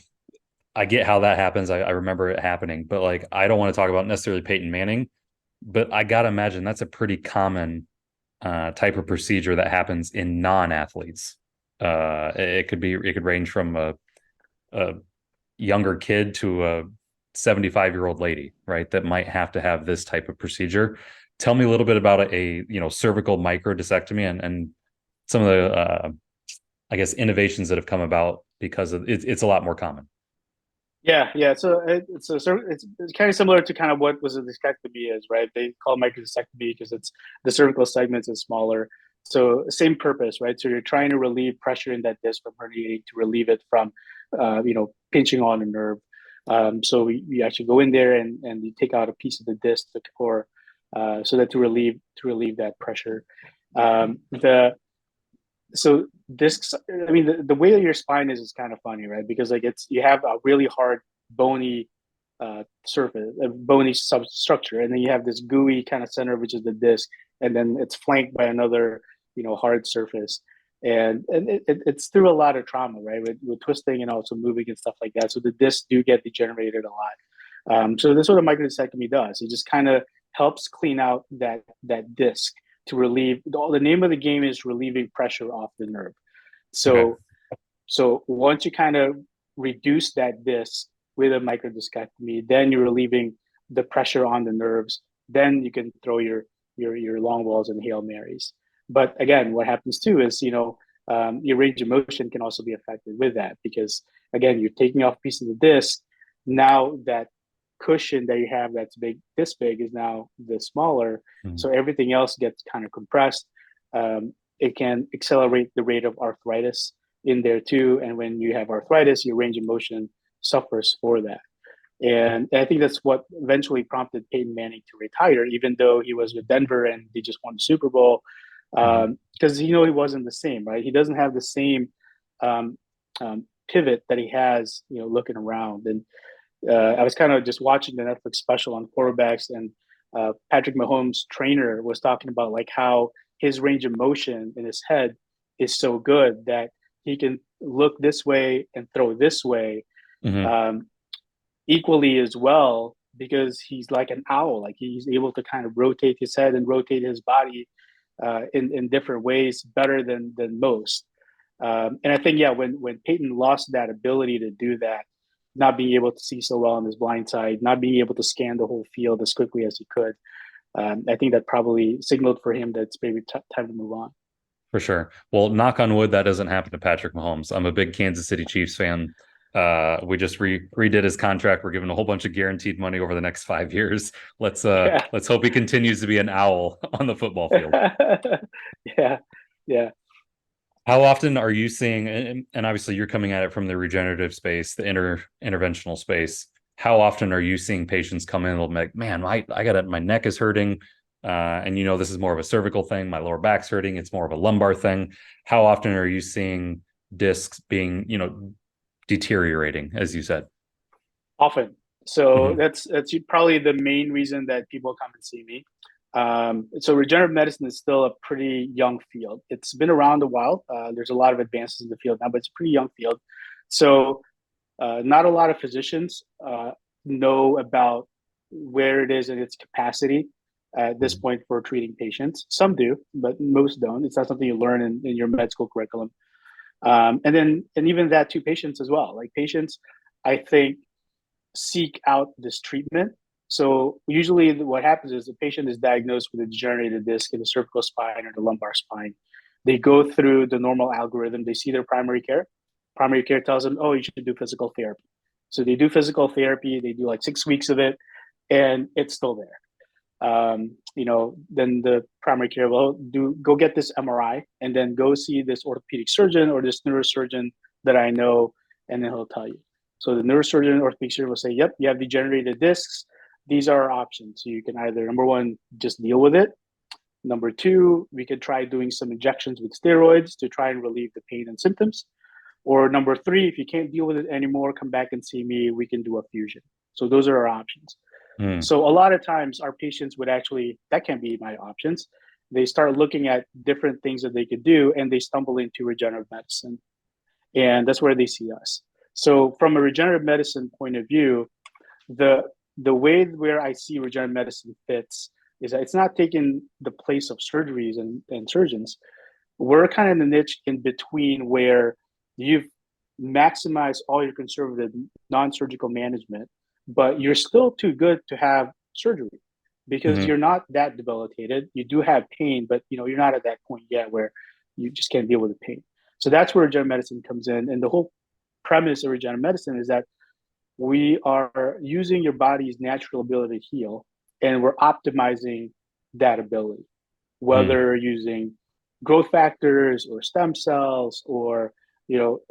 I get how that happens. I remember it happening, but like I don't want to talk about necessarily Peyton Manning, but I gotta imagine that's a pretty common type of procedure that happens in non-athletes. It could range from a younger kid to a 75-year-old lady, right? That might have to have this type of procedure. Tell me a little bit about cervical microdiscectomy and some of the I guess innovations that have come about because of it's a lot more common. Yeah, yeah. So it's kind of similar to kind of what was a discectomy is, right? They call it microdiscectomy because it's the cervical segments is smaller. So same purpose, right? So you're trying to relieve pressure in that disc from herniating to relieve it from, pinching on a nerve. So we actually go in there and you take out a piece of the disc or so that to relieve that pressure. The so discs, I mean, the way that your spine is kind of funny, right? Because like you have a really hard bony surface, a bony substructure, and then you have this gooey kind of center, which is the disc, and then it's flanked by another hard surface. And it's through a lot of trauma, right, with twisting and also moving and stuff like that. So the discs do get degenerated a lot. So this is what a microdiscectomy does. It just kind of helps clean out that disc to relieve. The name of the game is relieving pressure off the nerve. Okay. So once you kind of reduce that disc with a microdiscectomy, then you're relieving the pressure on the nerves. Then you can throw your long balls and Hail Marys. But again, what happens too is your range of motion can also be affected with that, because again, you're taking off a piece of the disc. Now that cushion that you have that's this big is now this smaller. Mm-hmm. So everything else gets kind of compressed. It can accelerate the rate of arthritis in there too. And when you have arthritis, your range of motion suffers for that. And I think that's what eventually prompted Peyton Manning to retire, even though he was with Denver and they just won the Super Bowl. Because he wasn't the same, right? He doesn't have the same pivot that he has, looking around. And I was kind of just watching the Netflix special on quarterbacks, and Patrick Mahomes' trainer was talking about like how his range of motion in his head is so good that he can look this way and throw this way equally as well, because he's like an owl. Like he's able to kind of rotate his head and rotate his body in different ways better than most. And I think, yeah, when Peyton lost that ability to do that, not being able to see so well on his blind side, not being able to scan the whole field as quickly as he could, I think that probably signaled for him that it's maybe time to move on. For sure. Well, knock on wood, that doesn't happen to Patrick Mahomes. I'm a big Kansas City Chiefs fan. We just redid his contract. We're giving a whole bunch of guaranteed money over the next 5 years. Yeah. Let's hope he continues to be an owl on the football field. Yeah. Yeah. How often are you seeing, and obviously you're coming at it from the regenerative space, the interventional space. How often are you seeing patients come in and they'll be like, man, I got it, my neck is hurting. And this is more of a cervical thing. My lower back's hurting. It's more of a lumbar thing. How often are you seeing discs being, deteriorating, as you said? Often. So Mm-hmm. that's probably the main reason that people come and see me. So regenerative medicine is still a pretty young field. It's been around a while. There's a lot of advances in the field now, but it's a pretty young field. So not a lot of physicians know about where it is in its capacity at this point for treating patients. Some do, but most don't. It's not something you learn in your med school curriculum. And even that to patients as well. Like patients, I think, seek out this treatment So usually what happens is the patient is diagnosed with a degenerated disc in the cervical spine or the lumbar spine. They go through the normal algorithm. They see their primary care. Primary care tells them, oh, you should do physical therapy. So they do physical therapy. They do like 6 weeks of it, and it's still there. Then the primary care will go get this MRI and then go see this orthopedic surgeon or this neurosurgeon that I know, and then he'll tell you. So the neurosurgeon or orthopedic surgeon will say, yep, you have degenerated discs. These are our options. So you can either, number one, just deal with it. Number two, we could try doing some injections with steroids to try and relieve the pain and symptoms. Or number three, if you can't deal with it anymore, come back and see me. We can do a fusion. So those are our options. Mm. So a lot of times our patients would actually, that can be my options. They start looking at different things that they could do and they stumble into regenerative medicine. And that's where they see us. So from a regenerative medicine point of view, the way where I see regenerative medicine fits is that it's not taking the place of surgeries and surgeons. We're kind of in the niche in between where you've maximized all your conservative non-surgical management, but you're still too good to have surgery because you're not that debilitated. You do have pain, but you're not at that point yet where you just can't deal with the pain. So that's where regenerative medicine comes in. And the whole premise of regenerative medicine is that we are using your body's natural ability to heal, and we're optimizing that ability, whether using growth factors or stem cells or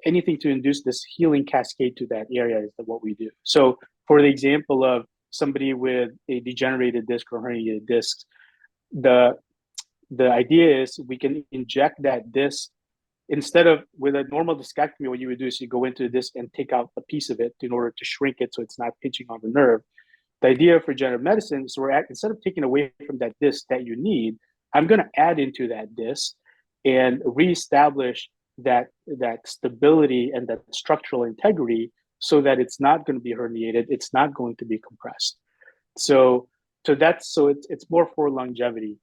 anything to induce this healing cascade to that area is what we do. So for the example of somebody with a degenerated disc or herniated discs, the idea is we can inject that disc instead of with a normal discectomy. What you would do is you go into the disc and take out a piece of it in order to shrink it so it's not pinching on the nerve. The idea for regenerative medicine is instead of taking away from that disc that you need, I'm going to add into that disc and reestablish that stability and that structural integrity so that it's not going to be herniated, it's not going to be compressed. So it's more for longevity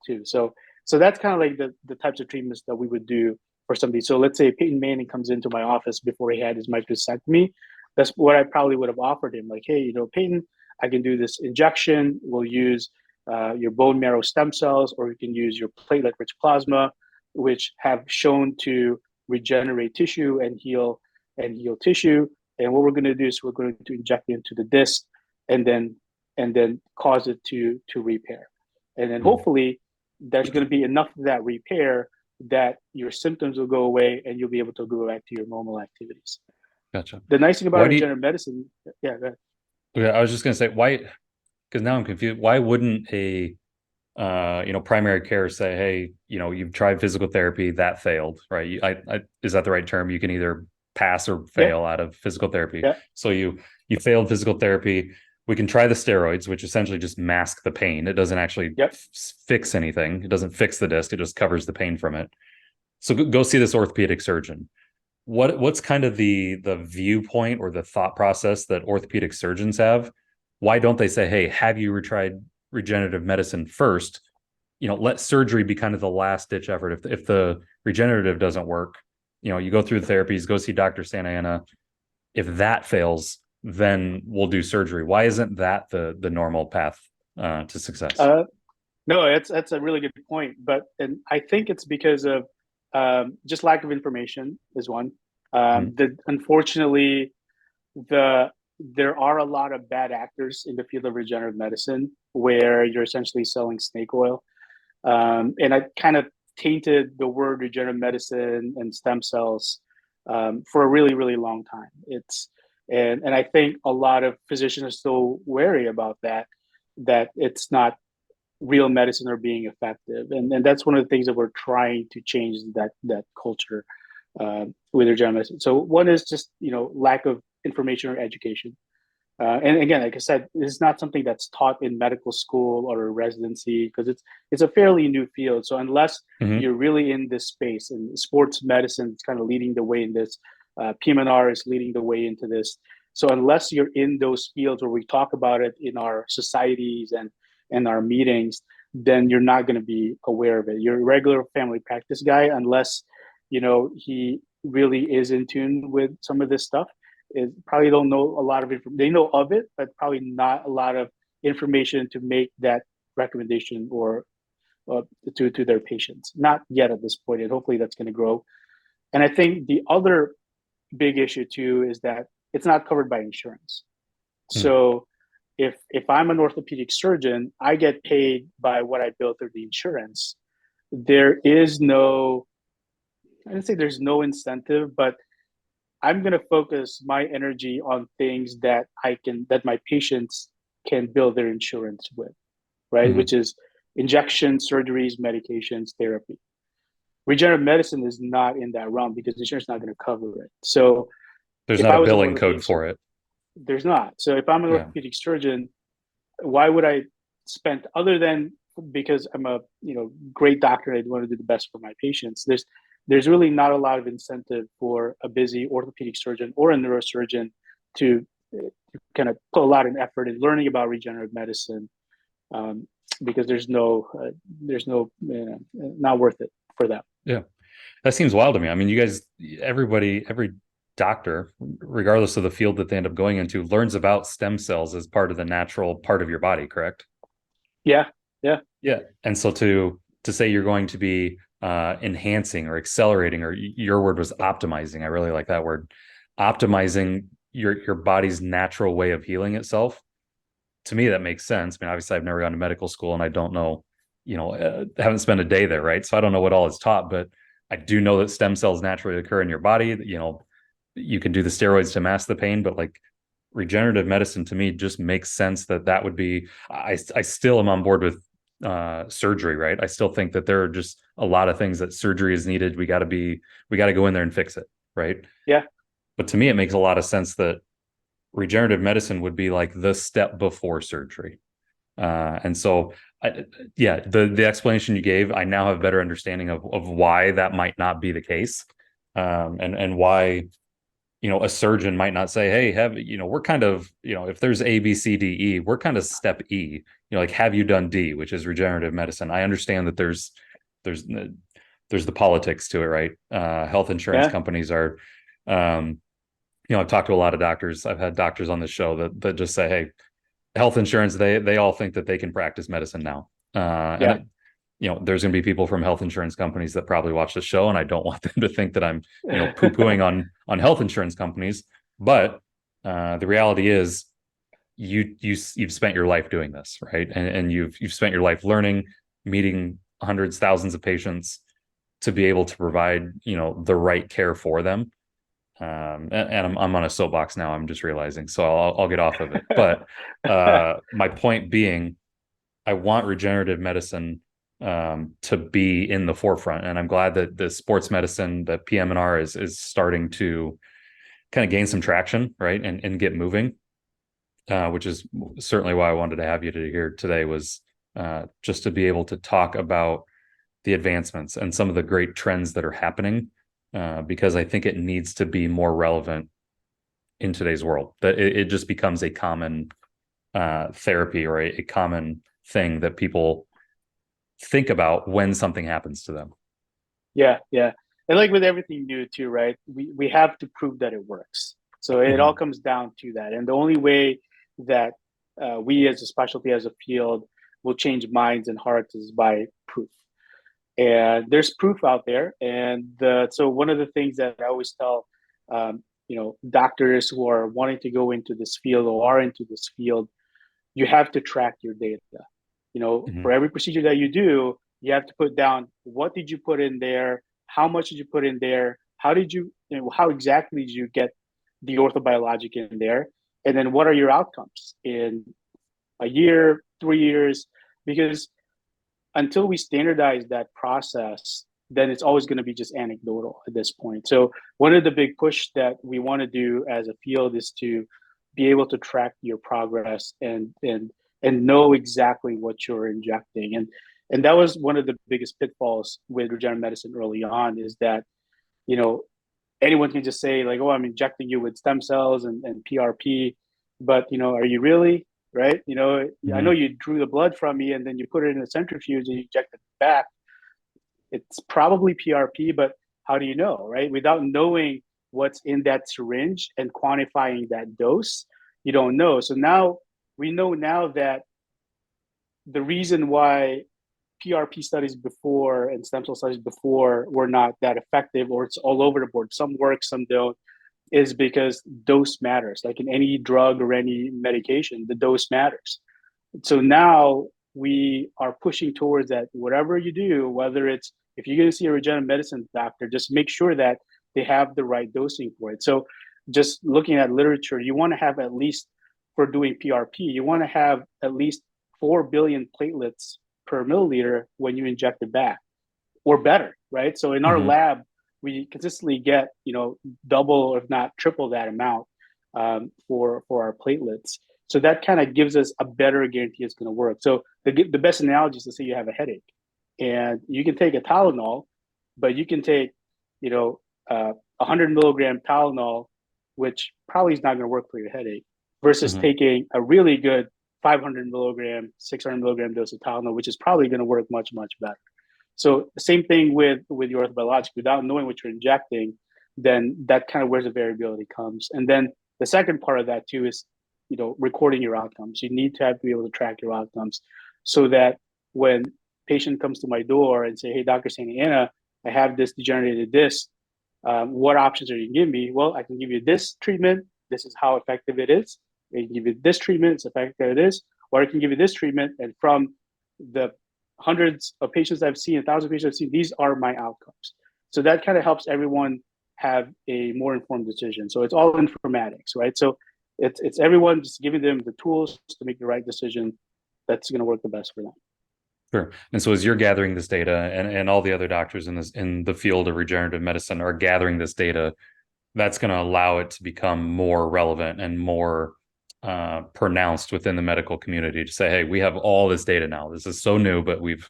too. So that's kind of like the types of treatments that we would do for somebody. So let's say Peyton Manning comes into my office before he had his microcystectomy. That's what I probably would have offered him. Like, hey, Peyton, I can do this injection. We'll use your bone marrow stem cells, or you can use your platelet-rich plasma, which have shown to regenerate tissue and heal tissue. And what we're going to do is we're going to inject it into the disc, and then cause it to repair. And then hopefully there's going to be enough of that repair that your symptoms will go away and you'll be able to go back to your normal activities. Gotcha. The nice thing about regenerative medicine, yeah, go ahead. Yeah, I was just going to say why, because now I'm confused. Why wouldn't a primary care say, hey, you've tried physical therapy, that failed, right? Is that the right term? You can either pass or fail out of physical therapy. Yeah. So you failed physical therapy. We can try the steroids, which essentially just mask the pain. It doesn't actually fix anything. It doesn't fix the disc. It just covers the pain from it. So go see this orthopedic surgeon. What's kind of the viewpoint or the thought process that orthopedic surgeons have? Why don't they say, hey, have you tried regenerative medicine first? Let surgery be kind of the last ditch effort. If the regenerative doesn't work, you go through the therapies, go see Dr. Santa Ana. If that fails, then we'll do surgery. Why isn't that the normal path to success? No, that's a really good point. And I think it's because of just lack of information is one. Unfortunately, there are a lot of bad actors in the field of regenerative medicine where you're essentially selling snake oil. And I kind of tainted the word regenerative medicine and stem cells for a really, really long time. And I think a lot of physicians are still wary about that it's not real medicine or being effective. And that's one of the things that we're trying to change, that culture with regenerative medicine. So one is just, lack of information or education. And again, like I said, it's not something that's taught in medical school or residency because it's a fairly new field. So unless you're really in this space, and sports medicine is kind of leading the way in this, PM&R is leading the way into this. So unless you're in those fields where we talk about it in our societies and our meetings, then you're not going to be aware of it. You're a regular family practice guy, unless he really is in tune with some of this stuff. Probably don't know a lot of it. They know of it, but probably not a lot of information to make that recommendation or to their patients. Not yet at this point, and hopefully that's going to grow. And I think the other big issue too is that it's not covered by insurance. Hmm. So if I'm an orthopedic surgeon, I get paid by what I bill through the insurance. There is no, I didn't say there's no incentive, but I'm going to focus my energy on things that my patients can bill their insurance with, right? Hmm. Which is injections, surgeries, medications, therapy. Regenerative medicine is not in that realm because the insurance is not going to cover it. So There's if not I a was an billing orthopedic code for surgeon, it. there's not. So if I'm an Yeah. orthopedic surgeon, why would I spend other than because I'm a great doctor and I want to do the best for my patients? There's really not a lot of incentive for a busy orthopedic surgeon or a neurosurgeon to kind of put a lot of effort in learning about regenerative medicine um, because there's no not worth it for them. Yeah. That seems wild to me. I mean, you guys, every doctor, regardless of the field that they end up going into, learns about stem cells as part of the natural part of your body, correct? Yeah, yeah, Yeah. And so to say you're going to be enhancing or accelerating, or your word was optimizing. I really like that word. Optimizing your body's natural way of healing itself. To me, that makes sense. I mean, obviously, I've never gone to medical school and I don't know, haven't spent a day there, right? So I don't know what all is taught, but I do know that stem cells naturally occur in your body. You can do the steroids to mask the pain, but like regenerative medicine to me just makes sense that would be, I still am on board with surgery, right? I still think that there are just a lot of things that surgery is needed. We got to go in there and fix it, right? yeah, But to me, it makes a lot of sense that regenerative medicine would be like the step before surgery. And so, yeah, the explanation you gave, I now have a better understanding of why that might not be the case, and why a surgeon might not say, hey, we're kind of if there's A, B, C, D, E, we're kind of step E. Like have you done D, which is regenerative medicine. I understand that there's there's the politics to it, right? Health insurance yeah, companies are. I've talked to a lot of doctors. I've had doctors on the show that just say, hey, health insurance, they all think that they can practice medicine now. And yeah. it, there's going to be people from health insurance companies that probably watch the show, and I don't want them to think that I'm, poo-pooing on health insurance companies. But the reality is, you've spent your life doing this, right? And you've spent your life learning, meeting hundreds, thousands of patients to be able to provide, the right care for them. And I'm on a soapbox now. I'm just realizing, so I'll get off of it. But my point being, I want regenerative medicine to be in the forefront, and I'm glad that the sports medicine, that PM&R is starting to kind of gain some traction, right, and get moving. Which is certainly why I wanted to have you here today, was just to be able to talk about the advancements and some of the great trends that are happening, because I think it needs to be more relevant in today's world. That it just becomes a common therapy, or a common thing that people think about when something happens to them. Yeah, yeah. And like with everything new too, right? We have to prove that it works. So it all Mhm. comes down to that. And the only way that we as a specialty, as a field, will change minds and hearts is by proof. And there's proof out there. And so one of the things that I always tell, doctors who are wanting to go into this field or are into this field, you have to track your data. For Mhm. every procedure that you do, you have to put down what did you put in there, how much did you put in there, how exactly did you get the orthobiologic in there, and then what are your outcomes in a year, 3 years, because until we standardize that process, then it's always going to be just anecdotal at this point. So one of the big push that we want to do as a field is to be able to track your progress and know exactly what you're injecting. And that was one of the biggest pitfalls with regenerative medicine early on, is that, you know, anyone can just say like, oh, I'm injecting you with stem cells and PRP, but are you really? Right? I know Mhm. you drew the blood from me and then you put it in a centrifuge and you inject it back. It's probably PRP, but how do you know, right? Without knowing what's in that syringe and quantifying that dose, you don't know. So now we know now that the reason why PRP studies before and stem cell studies before were not that effective, or it's all over the board. Some work, some don't, is because dose matters. Like in any drug or any medication, the dose matters. So now we are pushing towards that. Whatever you do, whether it's if you're going to see a regenerative medicine doctor, just make sure that they have the right dosing for it. So just looking at literature, you want to have at least, for doing PRP, you want to have at least 4 billion platelets per milliliter when you inject it back, or better, right? So in our Mm-hmm. lab, we consistently get, double if not triple that amount for our platelets. So that kind of gives us a better guarantee it's going to work. So the best analogy is to say you have a headache, and you can take a Tylenol, but you can take, 100 milligram Tylenol, which probably is not going to work for your headache, versus Mm-hmm. taking a really good 500 milligram, 600 milligram dose of Tylenol, which is probably going to work much, much better. So the same thing with your orthobiologics. Without knowing what you're injecting, then that kind of where the variability comes. And then the second part of that too is, recording your outcomes. You need to have to be able to track your outcomes, so that when patient comes to my door and say, "Hey, Dr. Santa Ana, I have this degenerated disc. What options are you giving me?" Well, I can give you this treatment. This is how effective it is. I can give you this treatment. It's effective it is. Or I can give you this treatment, and from the hundreds of patients I've seen, 1,000 patients I've seen, these are my outcomes. So that kind of helps everyone have a more informed decision. So it's all informatics, right? So it's everyone just giving them the tools to make the right decision that's going to work the best for them. Sure. And so as you're gathering this data, and all the other doctors in the field of regenerative medicine are gathering this data, that's going to allow it to become more relevant and more pronounced within the medical community to say, hey, we have all this data now. This is so new, but we've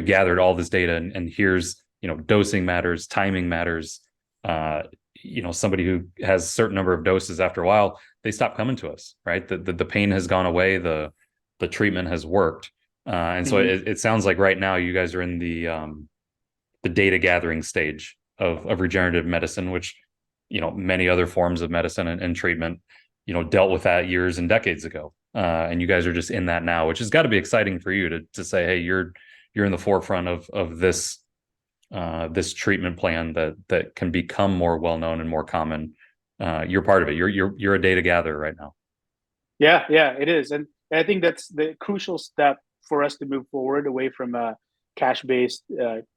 gathered all this data, and here's, dosing matters, timing matters. Somebody who has a certain number of doses, after a while, they stop coming to us, right? The pain has gone away, the treatment has worked. And so Mm-hmm. it sounds like right now you guys are in the data gathering stage of regenerative medicine, which, many other forms of medicine and treatment, dealt with that years and decades ago. And you guys are just in that now, which has got to be exciting for you to say, hey, you're in the forefront of this this treatment plan that can become more well known and more common. You're part of it. You're a data gatherer right now. Yeah, it is, and I think that's the crucial step for us to move forward away from a cash-based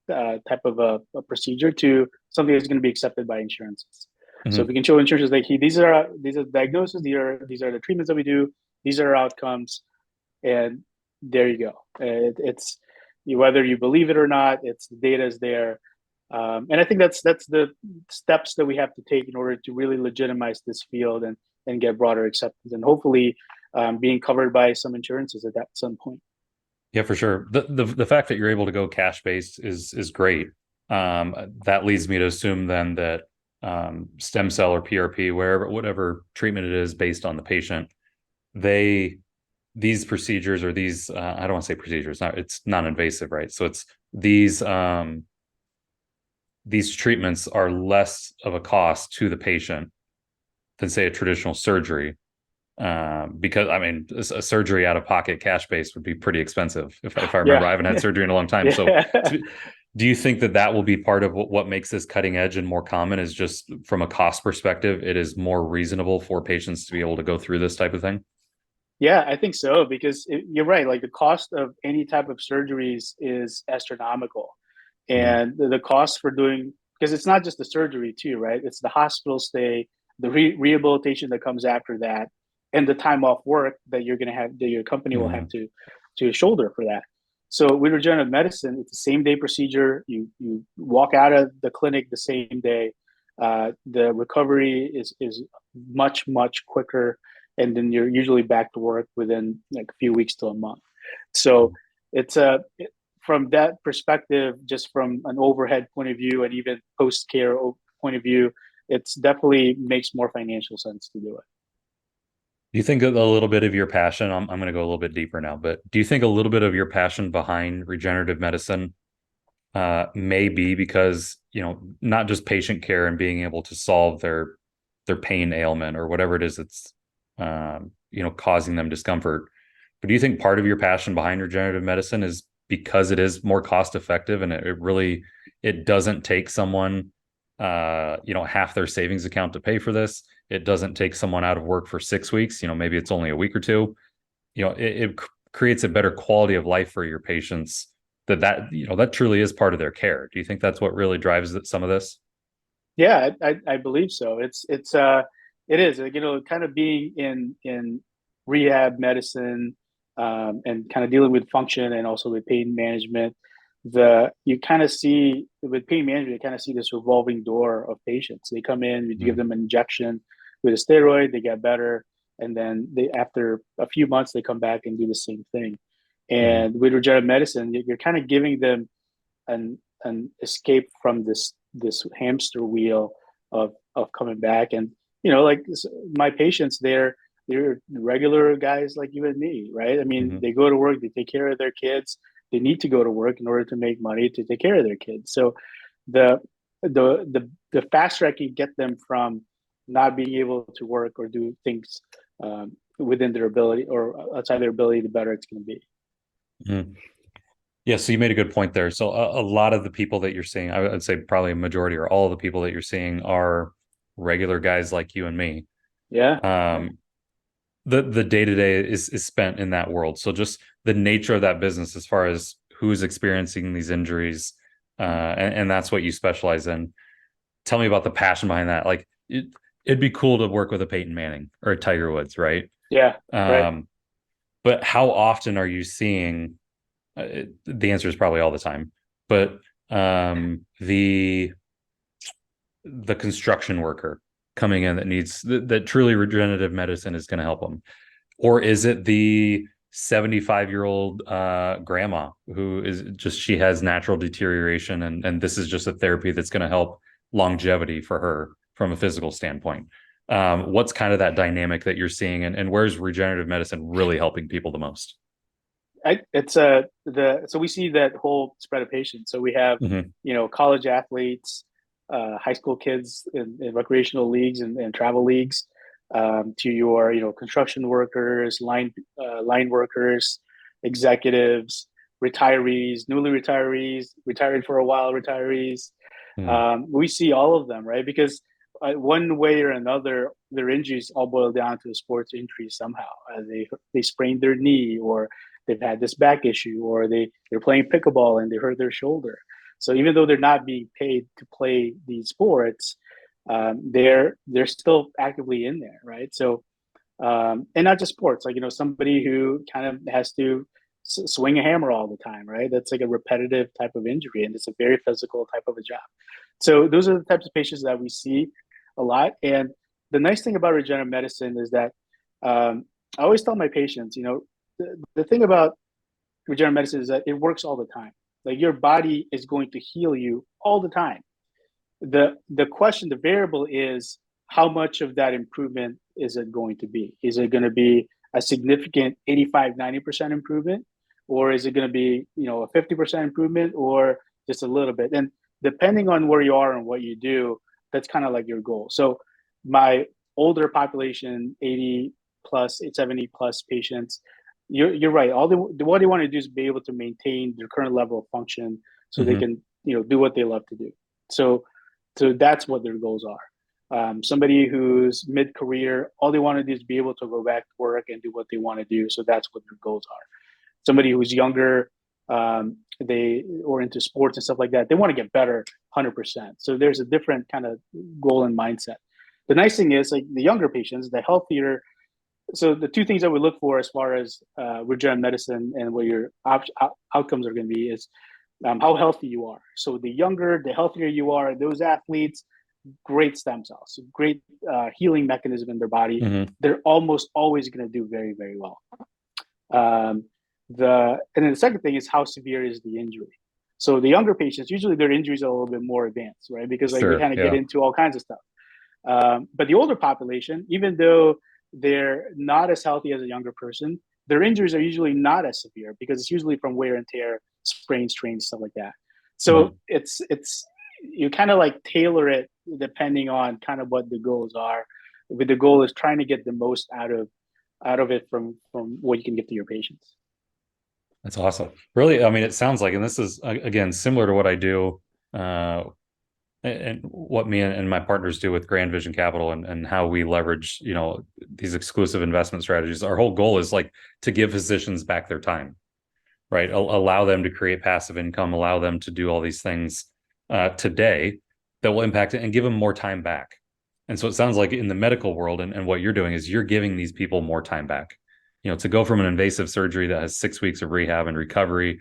type of a procedure to something that's going to be accepted by insurances. So if Mm-hmm. we can show insurances like, hey, these are the diagnoses, these are the treatments that we do, these are our outcomes, and there you go. It's whether you believe it or not, it's the data is there, and I think that's the steps that we have to take in order to really legitimize this field and get broader acceptance, and hopefully being covered by some insurances at some point. Yeah, for sure. The fact that you're able to go cash based is great. That leads me to assume then that stem cell or PRP, whatever treatment it is based on the patient, these procedures, or these I don't want to say procedures, it's non-invasive, right? So it's these treatments are less of a cost to the patient than, say, a traditional surgery. Because I mean, a surgery out of pocket cash based would be pretty expensive. If I remember, Yeah, I haven't had surgery in a long time. So, yeah. do you think that will be part of what makes this cutting edge and more common? Is just from a cost perspective, it is more reasonable for patients to be able to go through this type of thing? Yeah, I think so, because you're right. Like the cost of any type of surgeries is astronomical, Mm-hmm. and the cost for doing, because it's not just the surgery too, right? It's the hospital stay, the rehabilitation that comes after that, and the time off work that you're going to have, that your company will Mm-hmm. have to shoulder for that. So with regenerative medicine, it's a same day procedure. You walk out of the clinic the same day. The recovery is much quicker, and then you're usually back to work within like a few weeks to a month. So it's from that perspective, just from an overhead point of view and even post care point of view, it's definitely makes more financial sense to do it. Do you think a little bit of your passion? I'm going to go a little bit deeper now, but do you think a little bit of your passion behind regenerative medicine may be because, not just patient care and being able to solve their pain ailment or whatever it is that's causing them discomfort, But do you think part of your passion behind regenerative medicine is because it is more cost effective and it really it doesn't take someone half their savings account to pay for this. It doesn't take someone out of work for 6 weeks. Maybe it's only a week or two. It creates a better quality of life for your patients that truly is part of their care. Do you think that's what really drives some of this? Yeah, I believe so. It is, kind of being in rehab medicine, and kind of dealing with function and also with pain management. You kind of see with pain management, you kind of see this revolving door of patients. They come in, we give Mm-hmm. them an injection with a steroid, they get better, and then after a few months they come back and do the same thing. Mm-hmm. And with regenerative medicine, you're kind of giving them an escape from this hamster wheel of coming back. And like my patients, they're regular guys like you and me, right? I mean, Mm-hmm. they go to work, they take care of their kids, they need to go to work in order to make money to take care of their kids. So the the faster I can get them from not being able to work or do things within their ability or outside their ability, the better it's going to be. Mm-hmm. Yeah, so you made a good point there. So a lot of the people that you're seeing, I would say probably a majority or all of the people that you're seeing are regular guys like you and me. Yeah. Um, the day to day is spent in that world. So just the nature of that business, as far as who's experiencing these injuries, and that's what you specialize in. Tell me about the passion behind that. Like it'd be cool to work with a Peyton Manning or a Tiger Woods, right? Yeah. Right. Um, but how often are you seeing? The answer is probably all the time. But the construction worker coming in that needs that truly regenerative medicine is going to help them, or is it the 75-year-old grandma who is just she has natural deterioration and this is just a therapy that's going to help longevity for her from a physical standpoint? What's kind of that dynamic that you're seeing, and where's regenerative medicine really helping people the most? It's the so we see that whole spread of patients. So we have Mm-hmm. college athletes, high school kids in recreational leagues and travel leagues, to your construction workers, line workers, executives, retirees, newly retirees, retired for a while retirees. Mm-hmm. We see all of them, right? Because one way or another, their injuries all boil down to a sports injury somehow. They sprained their knee, or they've had this back issue, or they're playing pickleball and they hurt their shoulder. So even though they're not being paid to play these sports, they're still actively in there, right? So and not just sports, like somebody who kind of has to swing a hammer all the time, right? That's like a repetitive type of injury, and it's a very physical type of a job. So those are the types of patients that we see a lot. And the nice thing about regenerative medicine is that I always tell my patients, the thing about regenerative medicine is that it works all the time. Like your body is going to heal you all the time. The question, the variable is how much of that improvement is it going to be? Is it going to be a significant 85, 90% improvement? Or is it going to be, a 50% improvement or just a little bit? And depending on where you are and what you do, that's kind of like your goal. So my older population, 80 plus, 70 plus patients, you're right. What they want to do is be able to maintain their current level of function so they Mm-hmm. can, do what they love to do. So that's what their goals are. Somebody who's mid-career, all they want to do is be able to go back to work and do what they want to do. So that's what their goals are. Somebody who's younger, they or into sports and stuff like that, they want to get better 100%. So there's a different kind of goal and mindset. The nice thing is, like the younger patients, the healthier. So the two things that we look for as far as regenerative medicine and what your outcomes are going to be is how healthy you are. So the younger, the healthier you are, those athletes, great stem cells, great healing mechanism in their body. Mm-hmm. They're almost always going to do very, very well. Um, and then the second thing is how severe is the injury. So the younger patients, usually their injuries are a little bit more advanced, right? Because like we Sure. kind of get Yeah. into all kinds of stuff. But the older population, even though they're not as healthy as a younger person, their injuries are usually not as severe because it's usually from wear and tear, sprains, strains, stuff like that. Mm-hmm. So it's you kind of like tailor it depending on kind of what the goals are. But the goal is trying to get the most out of out of it from what you can give to your patients. That's awesome. Really, I mean, it sounds like, and this is again similar to what I do, uh, and what me and my partners do with Grand Vision Capital, and how we leverage, these exclusive investment strategies. Our whole goal is like to give physicians back their time, right? Allow them to create passive income, allow them to do all these things today that will impact it, and give them more time back. And so it sounds like in the medical world, and what you're doing is you're giving these people more time back. To go from an invasive surgery that has 6 weeks of rehab and recovery,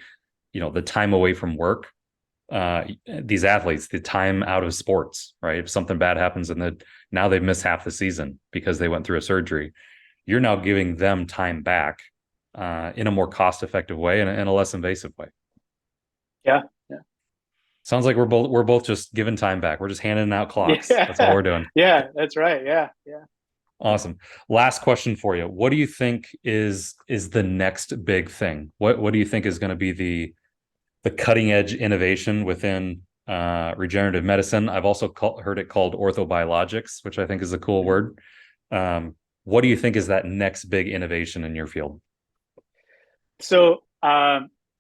the time away from work, these athletes, the time out of sports, right? If something bad happens and now they've missed half the season because they went through a surgery, you're now giving them time back in a more cost-effective way and in a less invasive way. Yeah, yeah, Sounds like we're both just giving time back. We're just handing out clocks. That's all yeah, we're doing. yeah. That's right. Yeah, yeah. Awesome. Last question for you. What do you think is the next big thing? What do you think is going to be the cutting edge innovation within regenerative medicine? I've also heard it called orthobiologics, which I think is a cool word. What do you think is that next big innovation in your field? So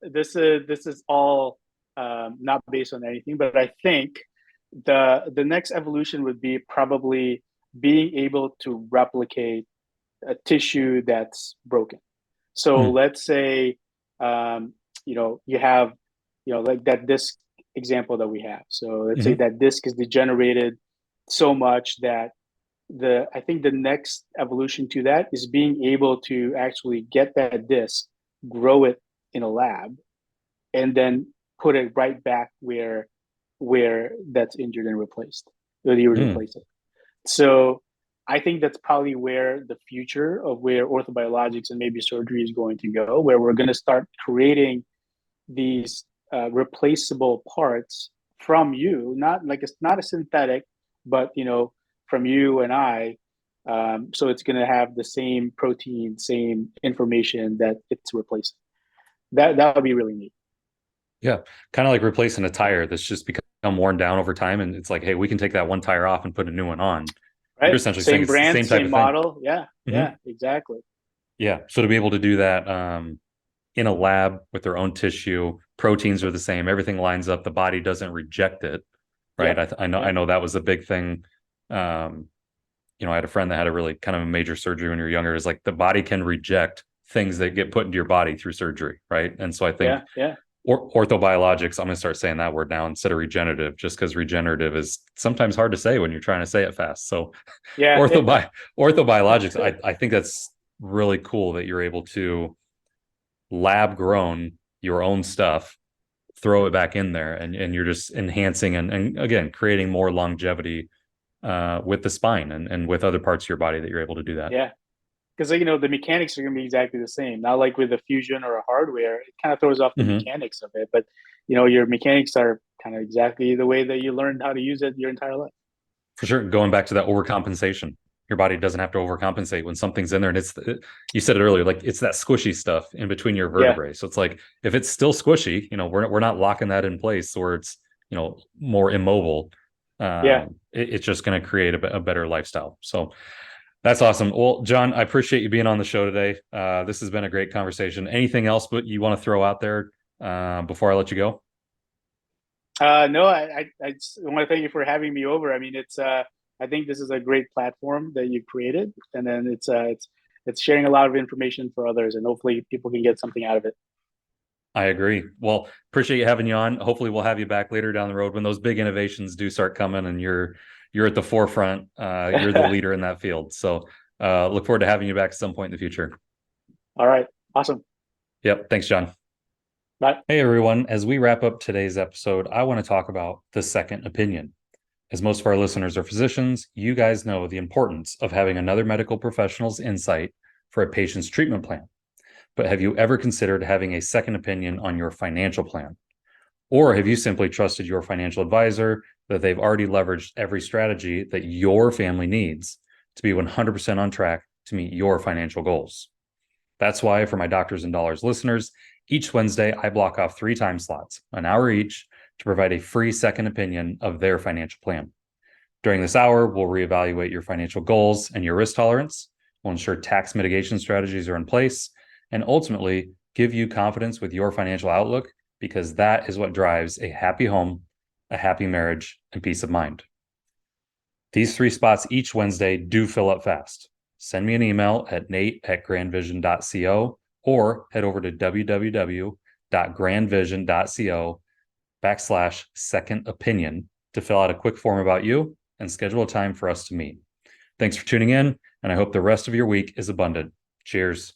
this is all not based on anything, but I think the next evolution would be probably being able to replicate a tissue that's broken. So Mm, let's say you have like that disc example that we have. So let's say mhm, that disc is degenerated so much that the I think the next evolution to that is being able to actually get that disc, grow it in a lab, and then put it right back where that's injured and replaced, where you would mm, replace it. So I think that's probably where the future of where orthobiologics and maybe surgery is going to go, where we're going to start creating these replaceable parts from you, not like it's not a synthetic, but from you and I. So it's going to have the same protein, same information that it's replacing. That would be really neat, yeah, kind of like replacing a tire that's just become worn down over time, and it's like, hey, we can take that one tire off and put a new one on. You're right? essentially saying Same it's the brand, same type same of thing. model. Yeah, Hmm. yeah, exactly. Yeah. So to be able to do that in a lab with their own tissue, proteins are the same, everything lines up, the body doesn't reject it, right? Yep, I yep, know that was a big thing. Um, I had a friend that had a really kind of a major surgery when you're younger. Is like the body can reject things that get put into your body through surgery, right? And so I think yeah, yeah, orthobiologics, I'm going to start saying that word now instead of regenerative, just because regenerative is sometimes hard to say when you're trying to say it fast. So yeah, yeah, orthobiologics, I think that's really cool that you're able to lab grown your own stuff, throw it back in there, and you're just enhancing and again creating more longevity with the spine and with other parts of your body that you're able to do that. yeah. Because the mechanics are going to be exactly the same. Not like with a fusion or a hardware, it kind of throws off the Mm-hmm. mechanics of it. But your mechanics are kind of exactly the way that you learned how to use it your entire life. For sure. Going back to that overcompensation, your body doesn't have to overcompensate when something's in there. And you said it earlier, like it's that squishy stuff in between your Yeah, vertebrae. So it's like, if it's still squishy, we're not locking that in place where it's, more immobile. yeah. It's just going to create a better lifestyle. So that's awesome. Well, John, I appreciate you being on the show today. This has been a great conversation. Anything else but you want to throw out there before I let you go? No, I just want to thank you for having me over. I mean, I think this is a great platform that you've created, and then it's sharing a lot of information for others, and hopefully people can get something out of it. I agree. Well, appreciate you having you on. Hopefully we'll have you back later down the road when those big innovations do start coming and you're at the forefront. You're the leader in that field. So look forward to having you back at some point in the future. All right, awesome. Yep. Thanks, John. Bye. Hey everyone. As we wrap up today's episode, I want to talk about the second opinion. As most of our listeners are physicians, you guys know the importance of having another medical professional's insight for a patient's treatment plan. But have you ever considered having a second opinion on your financial plan? Or have you simply trusted your financial advisor that they've already leveraged every strategy that your family needs to be 100% on track to meet your financial goals? That's why, for my Doctors and Dollars listeners, each Wednesday I block off 3 time slots, an hour each, to provide a free second opinion of their financial plan. During this hour, we'll reevaluate your financial goals and your risk tolerance. will ensure tax mitigation strategies are in place, and ultimately give you confidence with your financial outlook, because that is what drives a happy home, a happy marriage, and peace of mind. These 3 spots each Wednesday do fill up fast. Send me an email at nate@grandvision.co or head over to www.grandvision.co/second opinion to fill out a quick form about you and schedule a time for us to meet. Thanks for tuning in, and I hope the rest of your week is abundant. Cheers.